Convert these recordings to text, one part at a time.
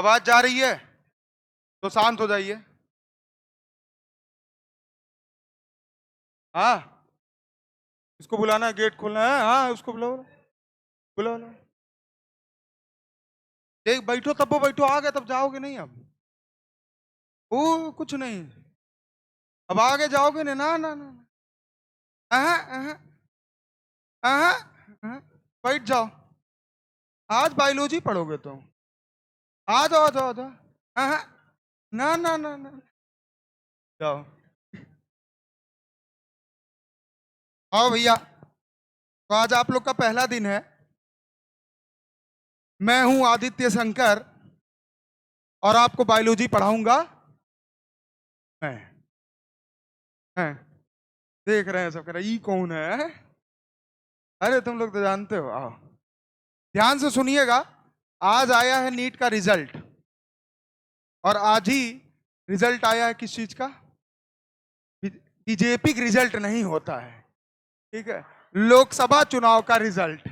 आवाज जा रही है तो शांत हो जाइए। हाँ, इसको बुलाना है, गेट खोलना है। हाँ, उसको बुलाओ, बुलाओ बुलाओ। देख बैठो, तब वो बैठो, आ गए तब जाओगे नहीं अब। ओ कुछ नहीं, अब आगे जाओगे नहीं। ना ना ना, अहाँ अहाँ अहाँ अहाँ। बैठ जाओ, आज बायोलॉजी पढ़ोगे तुम। आ जाओ आ जाओ आ जाओ। अहाँ, ना ना ना ना, जाओ। आओ भैया, तो आज आप लोग का पहला दिन है। मैं हूं आदित्य शंकर और आपको बायोलॉजी पढ़ाऊंगा मैं। हैं, देख रहे हैं सब, कह रहे हैं, ई कौन है? अरे तुम लोग तो जानते हो। आओ, ध्यान से सुनिएगा। आज आया है नीट का रिजल्ट, और आज ही रिजल्ट आया है किस चीज का? बीजेपी का रिजल्ट नहीं होता है, ठीक है, लोकसभा चुनाव का रिजल्ट।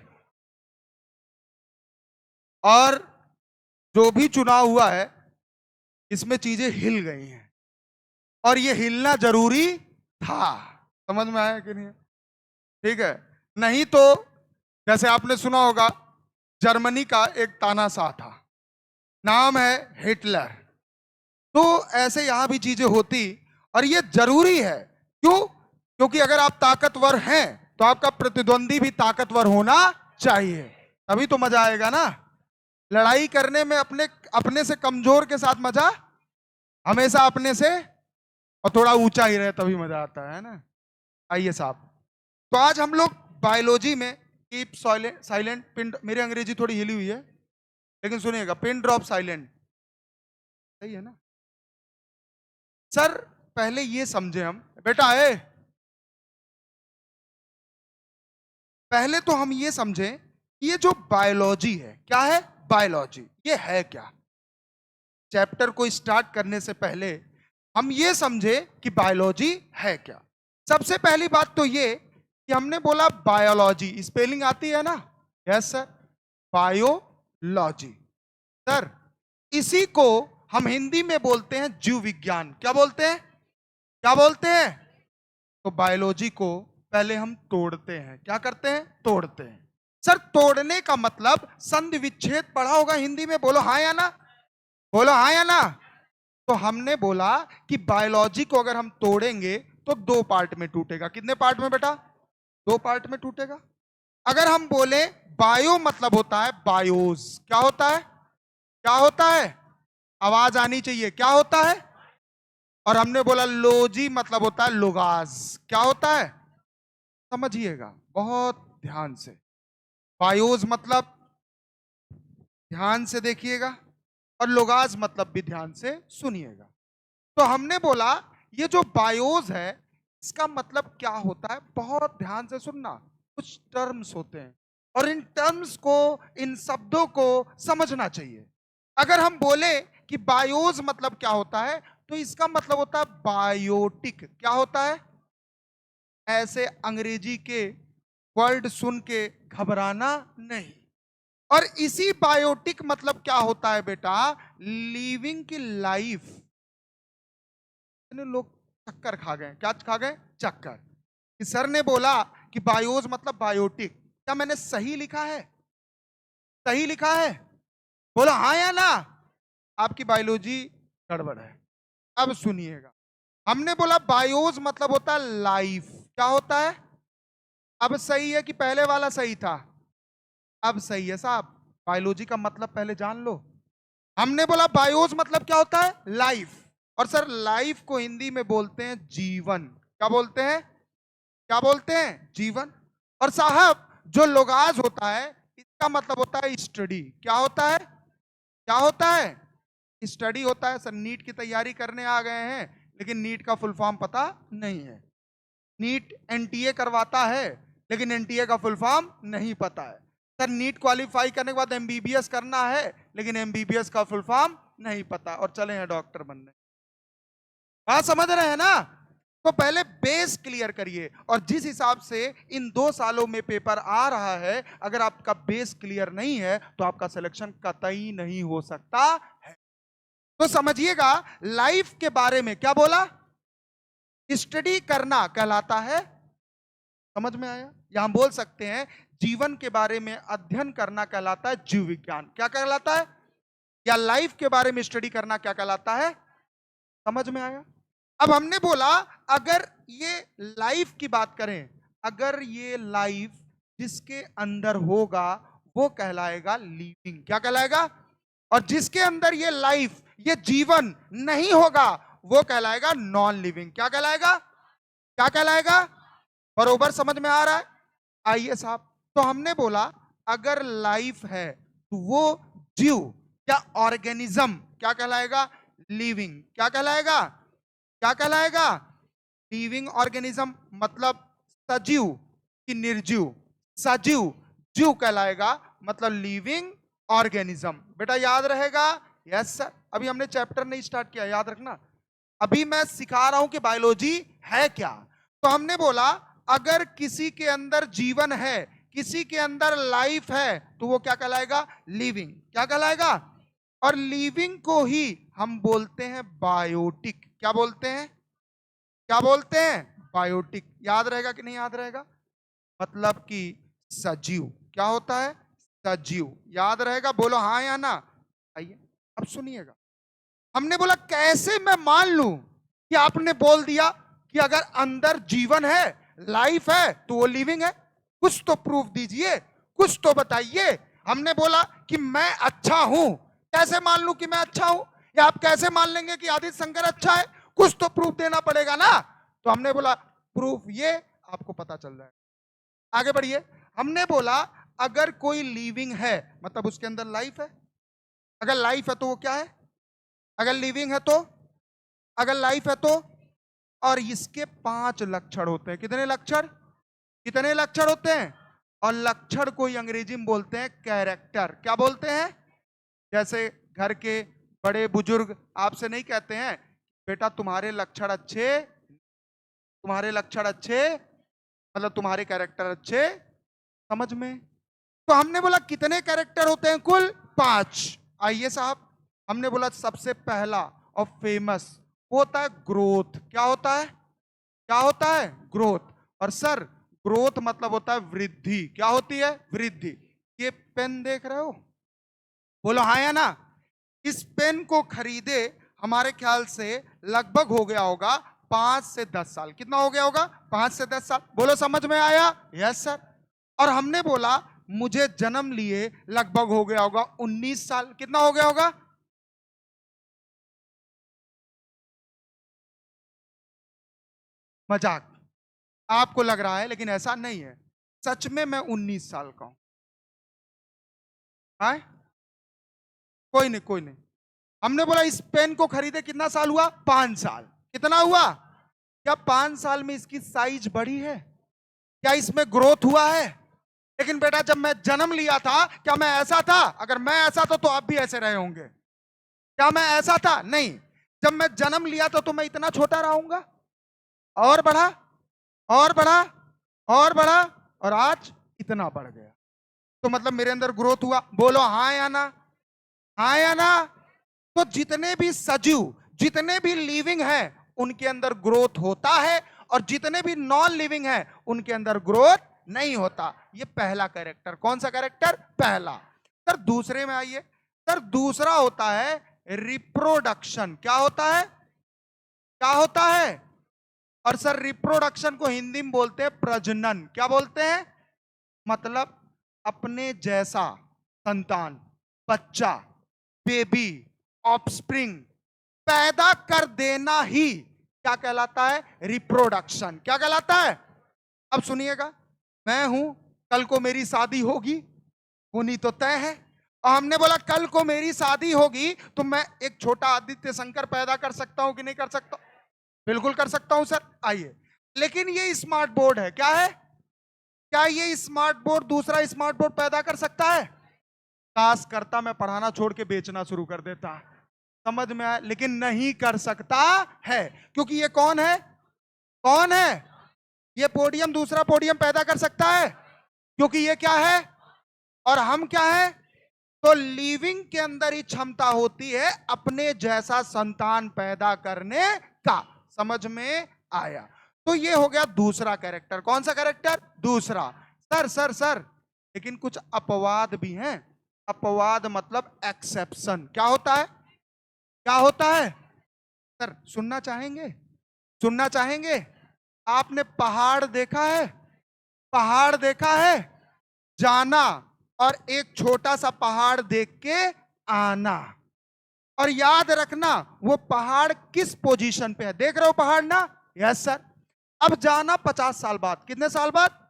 और जो भी चुनाव हुआ है इसमें चीजें हिल गई हैं, और ये हिलना जरूरी था। समझ में आया कि नहीं? ठीक है, नहीं तो जैसे आपने सुना होगा, जर्मनी का एक तानाशाह था, नाम है हिटलर। तो ऐसे यहां भी चीजें होती, और ये जरूरी है। क्यों? क्योंकि अगर आप ताकतवर हैं तो आपका प्रतिद्वंदी भी ताकतवर होना चाहिए, तभी तो मजा आएगा ना। लड़ाई करने में अपने अपने से कमजोर के साथ मजा हमेशा अपने से, और थोड़ा ऊंचा ही रहे तभी मजा आता है ना। आइए साहब, तो आज हम लोग बायोलॉजी में कीप साइलेंट साइलेंट पिन, मेरी अंग्रेजी थोड़ी हिली हुई है लेकिन सुनिएगा, पिन ड्रॉप साइलेंट, सही है ना सर? पहले ये समझे हम, बेटा है, पहले तो हम ये समझें कि ये जो बायोलॉजी है क्या है? बायोलॉजी ये है क्या? चैप्टर को स्टार्ट करने से पहले हम ये समझे कि बायोलॉजी है क्या। सबसे पहली बात तो ये कि हमने बोला बायोलॉजी, स्पेलिंग आती है ना? Yes sir, biology. सर, इसी को हम हिंदी में बोलते हैं जीव विज्ञान। क्या बोलते हैं? क्या बोलते हैं? तो बायोलॉजी को पहले हम तोड़ते हैं। क्या करते हैं? तोड़ते हैं। सर, तोड़ने का मतलब संधि विच्छेद पढ़ा होगा हिंदी में, बोलो हाँ या ना, बोलो हाँ या ना। तो हमने बोला कि बायोलॉजी को अगर हम तोड़ेंगे तो दो पार्ट में टूटेगा। कितने पार्ट में बेटा? दो पार्ट में टूटेगा। अगर हम बोले बायो मतलब होता है बायोस, क्या होता है? क्या होता है? आवाज आनी चाहिए, क्या होता है? और हमने बोला लोजी मतलब होता है लोगाज, क्या होता है? समझिएगा बहुत ध्यान से। बायोस मतलब ध्यान से देखिएगा, और लोगाज मतलब भी ध्यान से सुनिएगा। तो हमने बोला ये जो बायोस है इसका मतलब क्या होता है, बहुत ध्यान से सुनना। कुछ टर्म्स होते हैं और इन टर्म्स को, इन शब्दों को समझना चाहिए। अगर हम बोले कि बायोस मतलब क्या होता है, तो इसका मतलब होता है बायोटिक। क्या होता है? ऐसे अंग्रेजी के वर्ड सुन के घबराना नहीं। और इसी बायोटिक मतलब क्या होता है बेटा? लिविंग की लाइफ। लोग चक्कर खा गए। क्या खा गए? चक्कर। कि सर ने बोला कि बायोस मतलब बायोटिक, क्या मैंने सही लिखा है? सही लिखा है? बोला हाँ या ना। आपकी बायोलॉजी गड़बड़ है। अब सुनिएगा, हमने बोला बायोस मतलब होता है लाइफ। क्या होता है? अब सही है कि पहले वाला सही था? अब सही है साहब। बायोलॉजी का मतलब पहले जान लो। हमने बोला बायोस मतलब क्या होता है? लाइफ। और सर लाइफ को हिंदी में बोलते हैं जीवन। क्या बोलते हैं? क्या बोलते हैं? जीवन। और साहब जो लोगाज होता है इसका मतलब होता है स्टडी। क्या होता है? क्या होता है? स्टडी होता है। सर नीट की तैयारी करने आ गए हैं लेकिन नीट का फुल फॉर्म पता नहीं है। नीट एनटीए करवाता है लेकिन एनटीए का फुल फॉर्म नहीं पता है। सर नीट क्वालिफाई करने के बाद एमबीबीएस करना है लेकिन एमबीबीएस का फुल फॉर्म नहीं पता, और चले हैं डॉक्टर बनने। बात समझ रहे हैं ना? तो पहले बेस क्लियर करिए, और जिस हिसाब से इन 2 सालों में पेपर आ रहा है, अगर आपका बेस क्लियर नहीं है तो आपका सिलेक्शन कतई नहीं हो सकता है। तो समझिएगा, लाइफ के बारे में क्या बोला, स्टडी करना कहलाता है, समझ में आया? या हम बोल सकते हैं जीवन के बारे में अध्ययन करना कहलाता है जीव विज्ञान। क्या कहलाता है? या लाइफ के बारे में स्टडी करना क्या कहलाता है? समझ में आया? अब हमने बोला अगर ये लाइफ की बात करें, अगर ये लाइफ जिसके अंदर होगा वो कहलाएगा लिविंग। क्या कहलाएगा? और जिसके अंदर ये लाइफ, ये जीवन नहीं होगा वो कहलाएगा नॉन लिविंग। क्या कहलाएगा? क्या कहलाएगा? बरोबर समझ में आ रहा है? आइए साहब, तो हमने बोला अगर लाइफ है तो वो जीव, क्या ऑर्गेनिज्म क्या कहलाएगा? लिविंग। क्या कहलाएगा? क्या कहलाएगा? लिविंग ऑर्गेनिज्म, मतलब सजीव कि निर्जीव? सजीव, जीव कहलाएगा, मतलब लिविंग ऑर्गेनिज्म। बेटा याद रहेगा? Yes sir. अभी हमने चैप्टर नहीं स्टार्ट किया, याद रखना। अभी मैं सिखा रहा हूं कि बायोलॉजी है क्या। तो हमने बोला अगर किसी के अंदर जीवन है, किसी के अंदर लाइफ है, तो वो क्या कहलाएगा? लिविंग। क्या कहलाएगा? और लिविंग को ही हम बोलते हैं बायोटिक। क्या बोलते हैं? क्या बोलते हैं? बायोटिक। याद रहेगा कि नहीं याद रहेगा? मतलब कि सजीव। क्या होता है? सजीव। याद रहेगा? बोलो हाँ या ना। आइए अब सुनिएगा, हमने बोला कैसे मैं मान लूं कि आपने बोल दिया कि अगर अंदर जीवन है, लाइफ है, तो वो लिविंग है। कुछ तो प्रूफ दीजिए, कुछ तो बताइए। हमने बोला कि मैं अच्छा हूं, कैसे मान लूं कि मैं अच्छा हूं? या आप कैसे मान लेंगे कि आदित्य शंकर अच्छा है? कुछ तो प्रूफ देना पड़ेगा ना। तो हमने बोला प्रूफ ये, आपको पता चल जाएगा। आगे बढ़िए। हमने बोला अगर कोई लिविंग है मतलब उसके अंदर लाइफ है। अगर लाइफ है तो वो क्या है? अगर लिविंग है तो, अगर लाइफ है तो, और इसके 5 लक्षण होते हैं। कितने लक्षण? कितने लक्षण होते हैं? और लक्षण को ही अंग्रेजी में बोलते हैं कैरेक्टर। क्या बोलते हैं? जैसे घर के बड़े बुजुर्ग आपसे नहीं कहते हैं बेटा तुम्हारे लक्षण अच्छे, तुम्हारे लक्षण अच्छे, मतलब तुम्हारे कैरेक्टर अच्छे। समझ में? तो हमने बोला कितने कैरेक्टर होते हैं? कुल 5। आइए साहब, हमने बोला सबसे पहला और फेमस वो होता है ग्रोथ। क्या होता है? क्या होता है? ग्रोथ। और सर ग्रोथ मतलब होता है वृद्धि। क्या होती है? वृद्धि। ये पेन देख रहे हो? बोलो हाँ या ना। इस पेन को खरीदे हमारे ख्याल से लगभग हो गया होगा 5 से 10 साल। कितना हो गया होगा? 5 से 10 साल। बोलो समझ में आया? Yes sir. और हमने बोला मुझे जन्म लिए लगभग हो गया होगा 19 साल। कितना हो गया होगा? मजाक आपको लग रहा है, लेकिन ऐसा नहीं है। सच में मैं 19 साल का हूं। हाँ? कोई नहीं, कोई नहीं। हमने बोला इस पेन को खरीदे कितना साल हुआ? 5 साल। कितना हुआ? क्या 5 साल में इसकी साइज बढ़ी है? क्या इसमें ग्रोथ हुआ है? लेकिन बेटा जब मैं जन्म लिया था क्या मैं ऐसा था? अगर मैं ऐसा था तो आप भी ऐसे रहे होंगे। क्या मैं ऐसा था? नहीं। जब मैं जन्म लिया था तो मैं इतना छोटा रहूंगा, और बढ़ा, और बढ़ा, और बढ़ा, और आज इतना बढ़ गया। तो मतलब मेरे अंदर ग्रोथ हुआ। बोलो हाँ या ना। हाँ या ना। तो जितने भी सजीव, जितने भी लिविंग हैं उनके अंदर ग्रोथ होता है, और जितने भी नॉन लिविंग हैं उनके अंदर ग्रोथ नहीं होता। ये पहला कैरेक्टर। कौन सा कैरेक्टर? पहला। सर दूसरे में आइए। सर दूसरा होता है रिप्रोडक्शन। क्या होता है? क्या होता है? और सर रिप्रोडक्शन को हिंदी में बोलते हैं प्रजनन। क्या बोलते हैं? मतलब अपने जैसा संतान, बच्चा, बेबी, ऑफस्प्रिंग पैदा कर देना ही क्या कहलाता है? रिप्रोडक्शन। क्या कहलाता है? अब सुनिएगा, मैं हूं, कल को मेरी शादी होगी, होनी तो तय है। और हमने बोला कल को मेरी शादी होगी तो मैं एक छोटा आदित्य शंकर पैदा कर सकता हूं कि नहीं कर सकता? बिल्कुल कर सकता हूं सर। आइए, लेकिन ये स्मार्ट बोर्ड है। क्या है? क्या ये स्मार्ट बोर्ड दूसरा स्मार्ट बोर्ड पैदा कर सकता है? काश करता, मैं पढ़ाना छोड़ के बेचना शुरू कर देता। समझ में आया? लेकिन नहीं कर सकता है, क्योंकि ये कौन है? कौन है? ये पोडियम दूसरा पोडियम पैदा कर सकता है, क्योंकि ये क्या है और हम क्या है? तो लिविंग के अंदर ही क्षमता होती है अपने जैसा संतान पैदा करने का। समझ में आया? तो ये हो गया दूसरा कैरेक्टर। कौन सा कैरेक्टर? दूसरा। सर लेकिन कुछ अपवाद भी हैं। अपवाद मतलब एक्सेप्शन। क्या होता है? क्या होता है सर? सुनना चाहेंगे? सुनना चाहेंगे? आपने पहाड़ देखा है? पहाड़ देखा है? जाना और एक छोटा सा पहाड़ देख के आना, और याद रखना वो पहाड़ किस पोजीशन पे है। देख रहे हो पहाड़ ना? Yes sir. अब जाना 50 साल बाद। कितने साल बाद?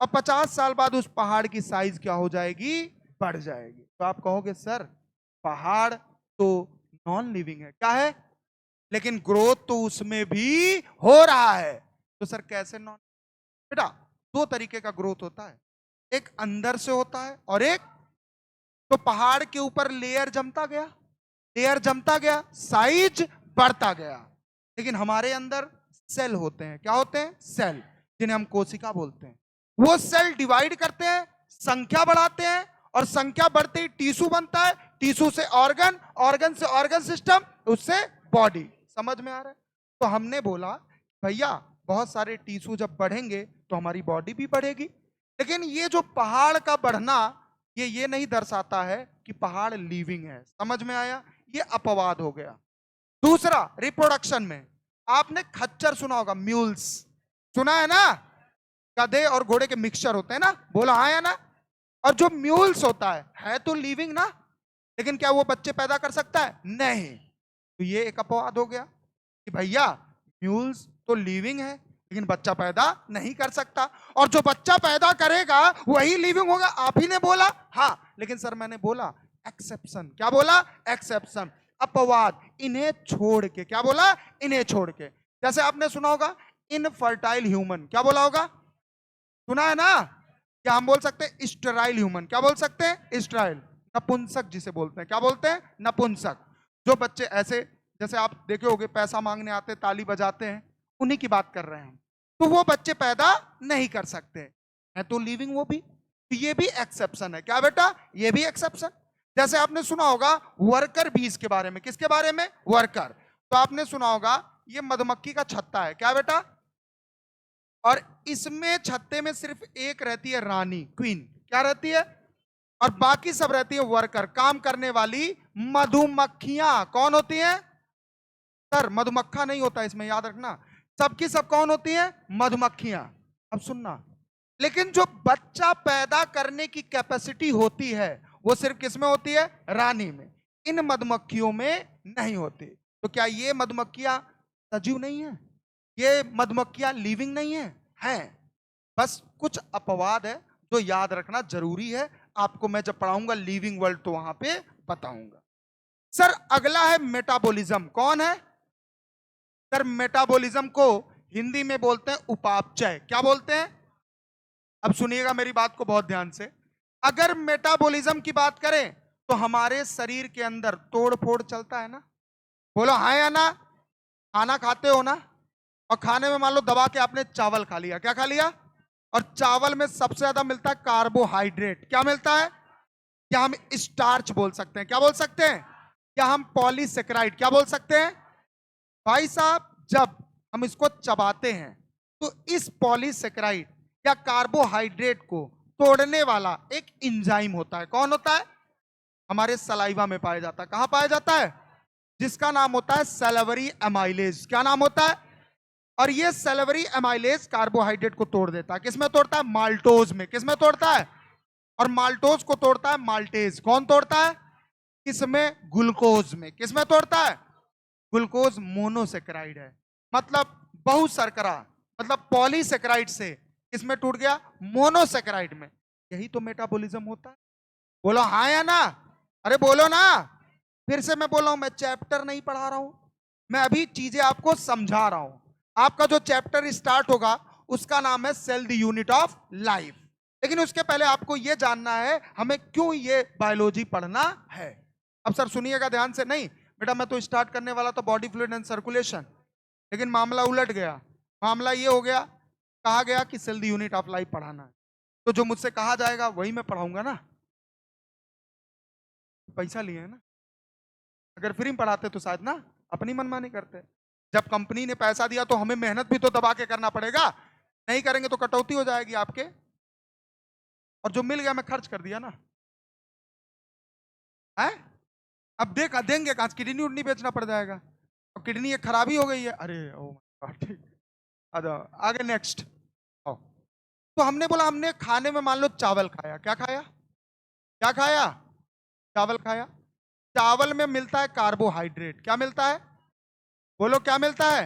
और 50 साल बाद उस पहाड़ की साइज क्या हो जाएगी? बढ़ जाएगी। तो आप कहोगे सर पहाड़ तो नॉन लिविंग है, क्या है, लेकिन ग्रोथ तो उसमें भी हो रहा है। तो सर कैसे नॉन? बेटा दो तरीके का ग्रोथ होता है, एक अंदर से होता है और एक, तो पहाड़ के ऊपर लेयर जमता गया, लेयर जमता गया, साइज बढ़ता गया। लेकिन हमारे अंदर सेल होते हैं। क्या होते हैं? सेल, जिन्हें हम कोशिका बोलते हैं। वो सेल डिवाइड करते हैं, संख्या बढ़ाते हैं, और संख्या बढ़ते ही टिश्यू बनता है, टिश्यू से ऑर्गन, ऑर्गन से ऑर्गन सिस्टम, उससे बॉडी। समझ में आ रहा है? तो हमने बोला भैया बहुत सारे टिश्यू जब बढ़ेंगे तो हमारी बॉडी भी बढ़ेगी। लेकिन ये जो पहाड़ का बढ़ना, ये नहीं दर्शाता है कि पहाड़ लिविंग है। समझ में आया? ये अपवाद हो गया। दूसरा, रिप्रोडक्शन में आपने खच्चर सुना होगा, म्यूल्स सुना है ना? गधे और घोड़े के मिक्सचर होते हैं ना? बोला हाँ या ना? और जो म्यूल्स होता है तो लिविंग ना, लेकिन क्या वो बच्चे पैदा कर सकता है? नहीं। तो ये एक अपवाद हो गया कि भैया म्यूल्स तो लिविंग है लेकिन बच्चा पैदा नहीं कर सकता, और जो बच्चा पैदा करेगा वही लिविंग होगा। आप ही ने बोला हाँ, लेकिन सर मैंने बोला एक्सेप्शन। क्या बोला? एक्सेप्शन, अपवाद, इन्हें छोड़ के। क्या बोला? इन्हें छोड़ के। जैसे आपने सुना होगा इनफर्टाइल ह्यूमन। क्या बोला होगा? सुना है ना? क्या हम बोल सकते हैं स्टेराइल ह्यूमन? क्या बोल सकते हैं? स्टेराइल, नपुंसक जिसे बोलते हैं। क्या बोलते हैं? नपुंसक। जो बच्चे ऐसे, जैसे आप देखे होंगे पैसा मांगने आते ताली बजाते हैं, उन्हीं की बात कर रहे हैं हम। तो वो बच्चे पैदा नहीं कर सकते हैं, तो लिविंग वो भी। तो ये भी एक्सेप्शन है। क्या बेटा? ये भी एक्सेप्शन। जैसे आपने सुना होगा वर्कर बीज के बारे में। किसके बारे में? वर्कर। तो आपने सुना होगा ये मधुमक्खी का छत्ता है। क्या बेटा? और इसमें छत्ते में सिर्फ एक रहती है रानी, क्वीन। क्या रहती है? और बाकी सब रहती है वर्कर, काम करने वाली मधुमक्खियां। कौन होती हैं? सर मधुमक्खा नहीं होता इसमें, याद रखना। सबकी सब कौन होती हैं? मधुमक्खियां। अब सुनना, लेकिन जो बच्चा पैदा करने की कैपेसिटी होती है वो सिर्फ किसमें होती है? रानी में। इन मधुमक्खियों में नहीं होती। तो क्या ये मधुमक्खियां सजीव नहीं है? ये मधुमक्खियां लिविंग नहीं है? हैं। बस कुछ अपवाद है जो याद रखना जरूरी है। आपको मैं जब पढ़ाऊंगा लिविंग वर्ल्ड तो वहां पे बताऊंगा। सर अगला है मेटाबॉलिज्म। कौन है? सर मेटाबॉलिज्म को हिंदी में बोलते हैं उपापचय। क्या बोलते हैं? अब सुनिएगा मेरी बात को बहुत ध्यान से। अगर मेटाबॉलिज्म की बात करें तो हमारे शरीर के अंदर तोड़ फोड़ चलता है ना? बोलो हाँ या ना? खाना खाते हो ना, और खाने में मान लो दबा के आपने चावल खा लिया। क्या खा लिया? और चावल में सबसे ज्यादा मिलता है कार्बोहाइड्रेट। क्या मिलता है? क्या हम स्टार्च बोल सकते हैं? क्या बोल सकते हैं? क्या हम पॉलीसेकेराइड क्या बोल सकते हैं? भाई साहब जब हम इसको चबाते हैं तो इस पॉलीसेकेराइड या कार्बोहाइड्रेट को तोड़ने वाला एक एंजाइम होता है। कौन होता है? हमारे सलाइवा में पाया जाता है। कहां पाया जाता है? जिसका नाम होता है सैलिवरी एमाइलेज। क्या नाम होता है? और ये सैलिवरी एमाइलेज कार्बोहाइड्रेट को तोड़ देता है। किसमें तोड़ता है? माल्टोज में। किसमें तोड़ता है? और माल्टोज को तोड़ता है माल्टेज। कौन तोड़ता है? किसमें? ग्लूकोज में। किसमें तोड़ता है? ग्लूकोज मोनोसेकेराइड है, मतलब बहुशर्करा, मतलब पॉलीसेकेराइड से किसमें टूट गया? मोनोसेकेराइड में। यही तो मेटाबॉलिज्म होता है। बोलो हाँ या ना? अरे बोलो ना। फिर से मैं बोल रहा हूं, मैं चैप्टर नहीं पढ़ा रहा हूं, मैं अभी चीजें आपको समझा रहा हूं। आपका जो चैप्टर स्टार्ट होगा उसका नाम है cell the unit of life. लेकिन उसके पहले आपको यह जानना है हमें क्यों ये बायोलॉजी पढ़ना है। अब सर सुनिएगा ध्यान से। नहीं बेटा मैं तो स्टार्ट करने वाला था बॉडी फ्लूइड एंड सर्कुलेशन, लेकिन मामला उलट गया। मामला ये हो गया, कहा गया कि cell the unit of life पढ़ाना है, तो जो मुझसे कहा जाएगा वही मैं पढ़ाऊंगा ना, पैसा लिए है ना। अगर फ्री में पढ़ाते तो शायद ना अपनी मनमानी करते। जब कंपनी ने पैसा दिया तो हमें मेहनत भी तो दबा के करना पड़ेगा, नहीं करेंगे तो कटौती हो जाएगी आपके। और जो मिल गया मैं खर्च कर दिया ना है। अब देंगे कहां, किडनी उडनी बेचना पड़ जाएगा, और किडनी एक खराबी हो गई है। अरे ओ माय गॉड, ठीक, आ जाओ आगे नेक्स्ट। तो हमने बोला हमने खाने में मान लो चावल खाया, क्या खाया, क्या खाया, चावल खाया। चावल में मिलता है कार्बोहाइड्रेट, क्या मिलता है, बोलो क्या मिलता है,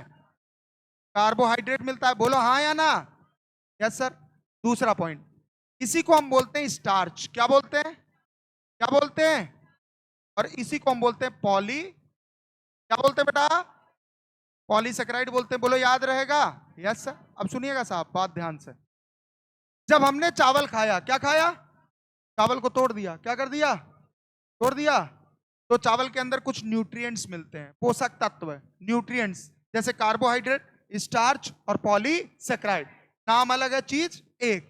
कार्बोहाइड्रेट मिलता है, बोलो हाँ या ना, यस सर। दूसरा पॉइंट, इसी को हम बोलते हैं स्टार्च, क्या बोलते हैं, क्या बोलते हैं, और इसी को हम बोलते हैं पॉली, क्या बोलते हैं बेटा, पॉलीसेकेराइड बोलते हैं, बोलो याद रहेगा, यस सर। अब सुनिएगा साहब बात ध्यान से, जब हमने चावल खाया, क्या खाया, चावल को तोड़ दिया, क्या कर दिया, तोड़ दिया, तो चावल के अंदर कुछ न्यूट्रिएंट्स मिलते हैं, पोषक तत्व, न्यूट्रिएंट्स, जैसे कार्बोहाइड्रेट, स्टार्च और पॉलीसेकेराइड। नाम अलग है, चीज एक।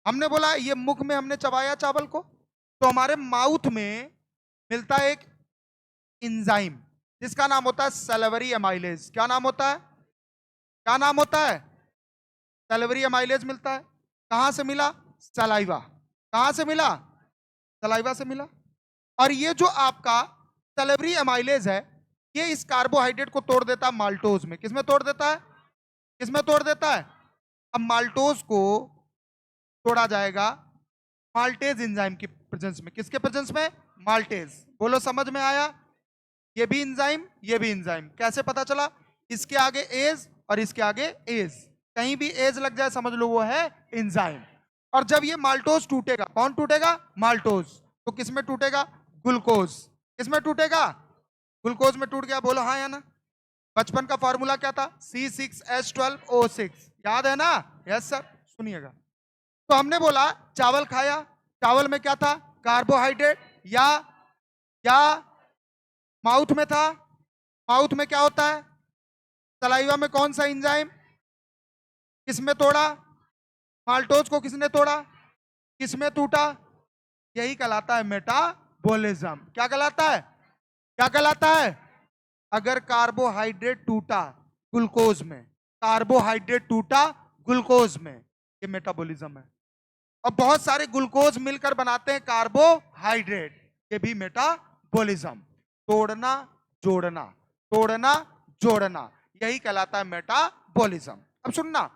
हमने बोला ये मुख में हमने चबाया चावल को, तो हमारे माउथ में मिलता है एक इंजाइम जिसका नाम होता है सैलिवरी एमाइलेज। क्या नाम होता है, क्या नाम होता है, सैलिवरी एमाइलेज मिलता है। कहां से मिला, सलाइवा, कहां से मिला, सलाइवा से मिला। और ये जो आपका सैलिवरी एमाइलेज है, ये इस कार्बोहाइड्रेट को तोड़ देता है माल्टोज में। किसमें तोड़ देता है, किसमें तोड़ देता है। अब माल्टोज को तोड़ा जाएगा माल्टेज एंजाइम की प्रेजेंस में, किसके प्रेजेंस में, माल्टेज। बोलो समझ में आया, ये भी एंजाइम, ये भी एंजाइम। कैसे पता चला, इसके आगे एज और इसके आगे एज, कहीं भी एज लग जाए समझ लो वो है एंजाइम। और जब ये माल्टोज टूटेगा, कौन टूटेगा, माल्टोज, तो किसमें टूटेगा, ग्लूकोज, किसमें टूटेगा, ग्लूकोज में टूट गया, बोलो हाँ या ना। बचपन का फॉर्मूला क्या था, C6H12O6, याद है ना, यस सर। सुनिएगा, तो हमने बोला चावल खाया, चावल में क्या था, कार्बोहाइड्रेट, या माउथ में था, माउथ में क्या होता है, सलाइवा में कौन सा एंजाइम, किसमें तोड़ा, माल्टोज को किसने तोड़ा, किसमें टूटा, यही कहलाता है मेटाबॉलिज्म। क्या कहलाता है, क्या कहलाता है, अगर कार्बोहाइड्रेट टूटा ग्लूकोज में, कार्बोहाइड्रेट टूटा ग्लूकोज में, ये मेटाबॉलिज्म है। और बहुत सारे ग्लूकोज मिलकर बनाते हैं कार्बोहाइड्रेट, ये भी मेटाबॉलिज्म। तोड़ना जोड़ना, तोड़ना जोड़ना, यही कहलाता है मेटाबॉलिज्म। अब सुनना,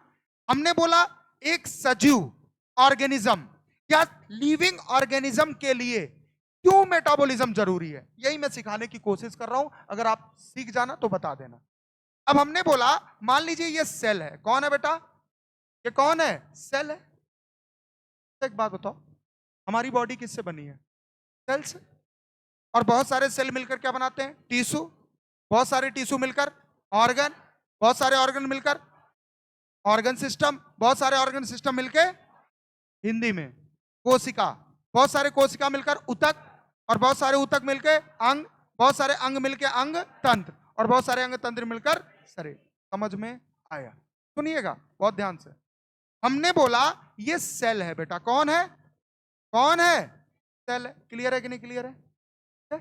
हमने बोला एक सजीव ऑर्गेनिज्म या लिविंग ऑर्गेनिज्म के लिए क्यों मेटाबॉलिज्म जरूरी है, यही मैं सिखाने की कोशिश कर रहा हूं। अगर आप सीख जाना तो बता देना। अब हमने बोला मान लीजिए ये सेल है, कौन है बेटा, ये कौन है, सेल है। एक बात बताओ, हमारी बॉडी किससे बनी है, सेल से। और बहुत सारे सेल मिलकर क्या बनाते हैं, टिश्यू, बहुत सारे टिश्यू मिलकर ऑर्गन, बहुत सारे ऑर्गन मिलकर ऑर्गन सिस्टम, बहुत सारे ऑर्गन सिस्टम मिलकर हिंदी में कोशिका, बहुत सारे कोशिका मिलकर उतक, और बहुत सारे उतक मिलकर अंग, बहुत सारे अंग मिलकर अंग तंत्र, और बहुत सारे अंग तंत्र मिलकर शरीर। समझ में आया, सुनिएगा बहुत ध्यान से। हमने बोला ये सेल है बेटा, कौन है, कौन है, सेल है। क्लियर है कि नहीं क्लियर है।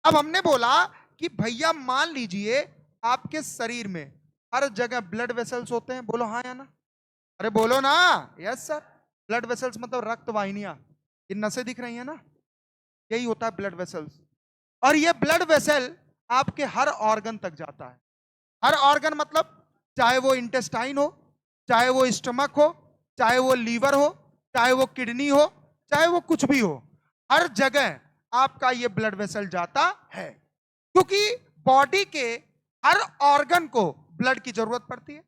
अब हमने बोला कि भैया मान लीजिए आपके शरीर में हर जगह ब्लड वेसल्स होते हैं, बोलो हाँ या ना, अरे बोलो ना, यस सर। ब्लड वेसल्स मतलब रक्त वाहिनियां, ये नसें दिख रही हैं ना, यही होता है ब्लड वेसल्स। और ये ब्लड वेसल आपके हर ऑर्गन तक जाता है। हर ऑर्गन मतलब चाहे वो इंटेस्टाइन हो, चाहे वो स्टमक हो, चाहे वो लीवर हो, चाहे वो किडनी हो, चाहे वो कुछ भी हो, हर जगह आपका ये ब्लड वेसल जाता है, क्योंकि बॉडी के हर ऑर्गन को ब्लड की जरूरत पड़ती है।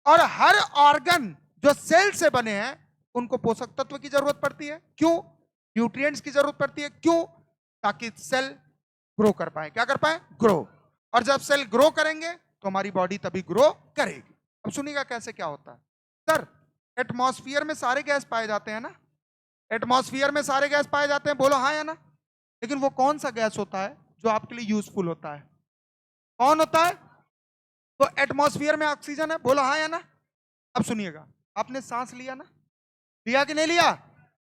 और हर ऑर्गन जो सेल से बने हैं उनको पोषक तत्व की जरूरत पड़ती है। क्यों, न्यूट्रिएंट्स की जरूरत पड़ती है, क्यों, ताकि सेल ग्रो कर पाए, क्या कर पाए, ग्रो। और जब सेल ग्रो करेंगे तो हमारी बॉडी तभी ग्रो करेगी। अब सुनिएगा कैसे क्या होता है। सर एटमॉस्फेयर में सारे गैस पाए जाते हैं ना, एटमॉस्फेयर में सारे गैस पाए जाते हैं, बोलो हाँ या ना। लेकिन वो कौन सा गैस होता है जो आपके लिए यूजफुल होता है, कौन होता है, तो एटमॉस्फेयर में ऑक्सीजन है, बोलो हाँ या ना। अब सुनिएगा, आपने सांस लिया ना, लिया कि नहीं लिया?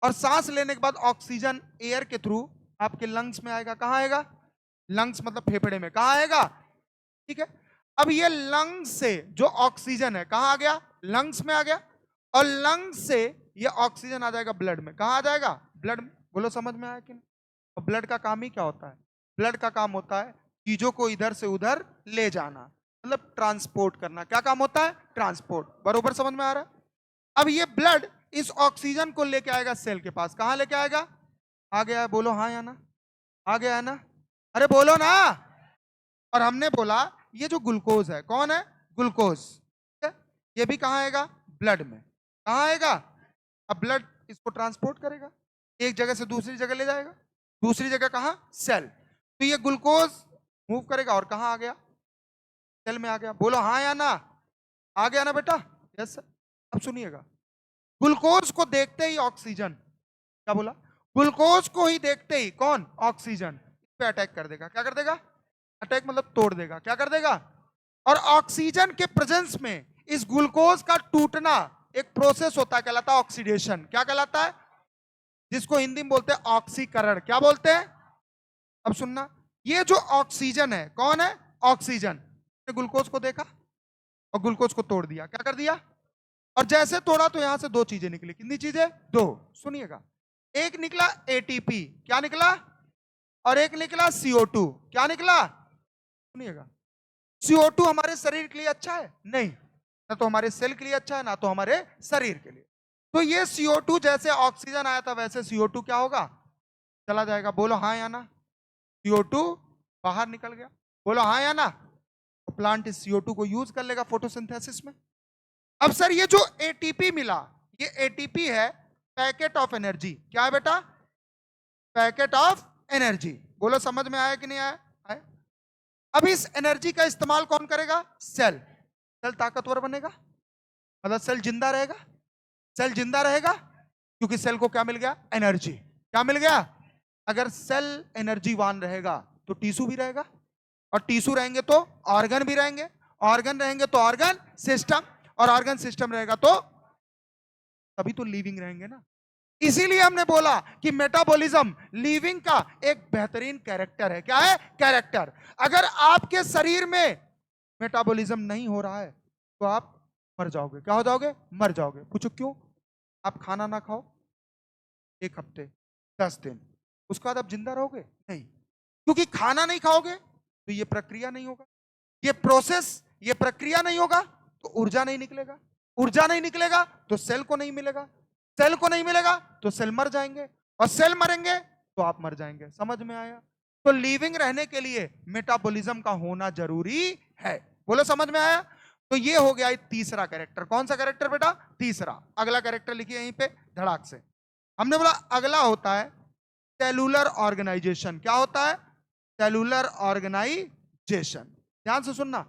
और सांस लेने के बाद ऑक्सीजन एयर के थ्रू आपके लंग्स में आएगा। कहां आएगा? लंग्स मतलब फेफड़े में। कहां आएगा? ठीक है। अब ये लंग्स से जो ऑक्सीजन है कहां आ गया? लंग्स में आ गया। और लंग्स से ये ऑक्सीजन आ जाएगा ब्लड में। कहां आ जाएगा? ब्लड में। बोलो समझ में आया कि नहीं? और ब्लड का काम ही क्या होता है? ब्लड का काम होता है चीजों को इधर से उधर ले जाना, मतलब ट्रांसपोर्ट करना। क्या काम होता है? ट्रांसपोर्ट। बरोबर समझ में आ रहा है? अब ये ब्लड इस ऑक्सीजन को लेके आएगा सेल के पास। कहां लेके आएगा? आ गया है, बोलो हाँ या ना। आ गया है ना? अरे बोलो ना। और हमने बोला ये जो ग्लूकोज है कौन है? ग्लूकोज। ठीक है? ये भी कहां आएगा? ब्लड में। कहां आएगा? अब ब्लड इसको ट्रांसपोर्ट करेगा, एक जगह से दूसरी जगह ले जाएगा। दूसरी जगह कहां? सेल। तो ये ग्लूकोज मूव करेगा और कहां आ गया? सेल में आ गया। बोलो हाँ या ना। आ गया ना बेटा? Yes sir. अब सुनिएगा, ग्लूकोज को देखते ही ऑक्सीजन, क्या बोला? ग्लूकोज को ही देखते ही कौन? ऑक्सीजन इस पे अटैक कर देगा। क्या कर देगा? अटैक मतलब तोड़ देगा। क्या कर देगा? और ऑक्सीजन के प्रेजेंस में इस ग्लूकोज का टूटना एक प्रोसेस होता है, कहलाता है ऑक्सीडेशन। क्या कहलाता है? जिसको हिंदी में बोलते हैं ऑक्सीकरण। क्या बोलते हैं? अब सुनना, ये जो ऑक्सीजन है कौन है? ऑक्सीजन ने ग्लूकोज को देखा और ग्लूकोज को तोड़ दिया। क्या कर दिया? और जैसे तोड़ा तो यहां से दो चीजें निकली। कितनी चीजें? दो। सुनिएगा, एक निकला एटीपी। क्या निकला? और एक निकला CO2। क्या निकला? सुनिएगा, CO2 हमारे शरीर के लिए अच्छा है? नहीं, ना तो हमारे सेल के लिए अच्छा है, ना तो हमारे शरीर के लिए। तो ये CO2 जैसे ऑक्सीजन आया था वैसे CO2 क्या होगा? चला जाएगा। बोलो हाँ या ना। CO2 बाहर निकल गया। बोलो हाँ या ना। तो प्लांट इस CO2 को यूज कर लेगा फोटोसिंथेसिस में। अब सर ये जो एटीपी मिला, ये एटीपी है पैकेट ऑफ एनर्जी। क्या है बेटा? Packet of energy. बोलो समझ में आया कि नहीं आया? आया। अब इस एनर्जी का इस्तेमाल कौन करेगा? सेल। सेल ताकतवर बनेगा, मतलब सेल जिंदा रहेगा। सेल जिंदा रहेगा क्योंकि सेल को क्या मिल गया? एनर्जी। क्या मिल गया? अगर सेल एनर्जीवान रहेगा तो टिश्यू भी रहेगा, और टिश्यू रहेंगे तो ऑर्गन भी रहेंगे, ऑर्गन रहेंगे तो ऑर्गन सिस्टम, और ऑर्गन सिस्टम रहेगा तो तभी तो लिविंग रहेंगे ना। इसीलिए हमने बोला कि मेटाबॉलिज्म लिविंग का एक बेहतरीन कैरेक्टर है। क्या है? कैरेक्टर। अगर आपके शरीर में मेटाबॉलिज्म नहीं हो रहा है तो आप मर जाओगे। क्या हो जाओगे? मर जाओगे। पूछो क्यों? आप खाना ना खाओ 1 हफ्ते, 10 दिन, उसके बाद आप जिंदा रहोगे? नहीं, क्योंकि खाना नहीं खाओगे तो ये प्रक्रिया नहीं होगा, ये प्रोसेस, ये प्रक्रिया नहीं होगा तो ऊर्जा नहीं निकलेगा। ऊर्जा नहीं निकलेगा तो सेल को नहीं मिलेगा। सेल को नहीं मिलेगा तो सेल मर जाएंगे, और सेल मरेंगे तो आप मर जाएंगे। समझ में आया? तो लिविंग रहने के लिए मेटाबॉलिज्म का होना जरूरी है। बोलो समझ में आया? तो ये हो गया तीसरा कैरेक्टर। कौन सा कैरेक्टर बेटा? तीसरा। अगला कैरेक्टर लिखिए यहीं पे धड़ाक से। हमने बोला अगला होता है सेलुलर ऑर्गेनाइजेशन। क्या होता है? Cellular organisation. ध्यान से सुनना,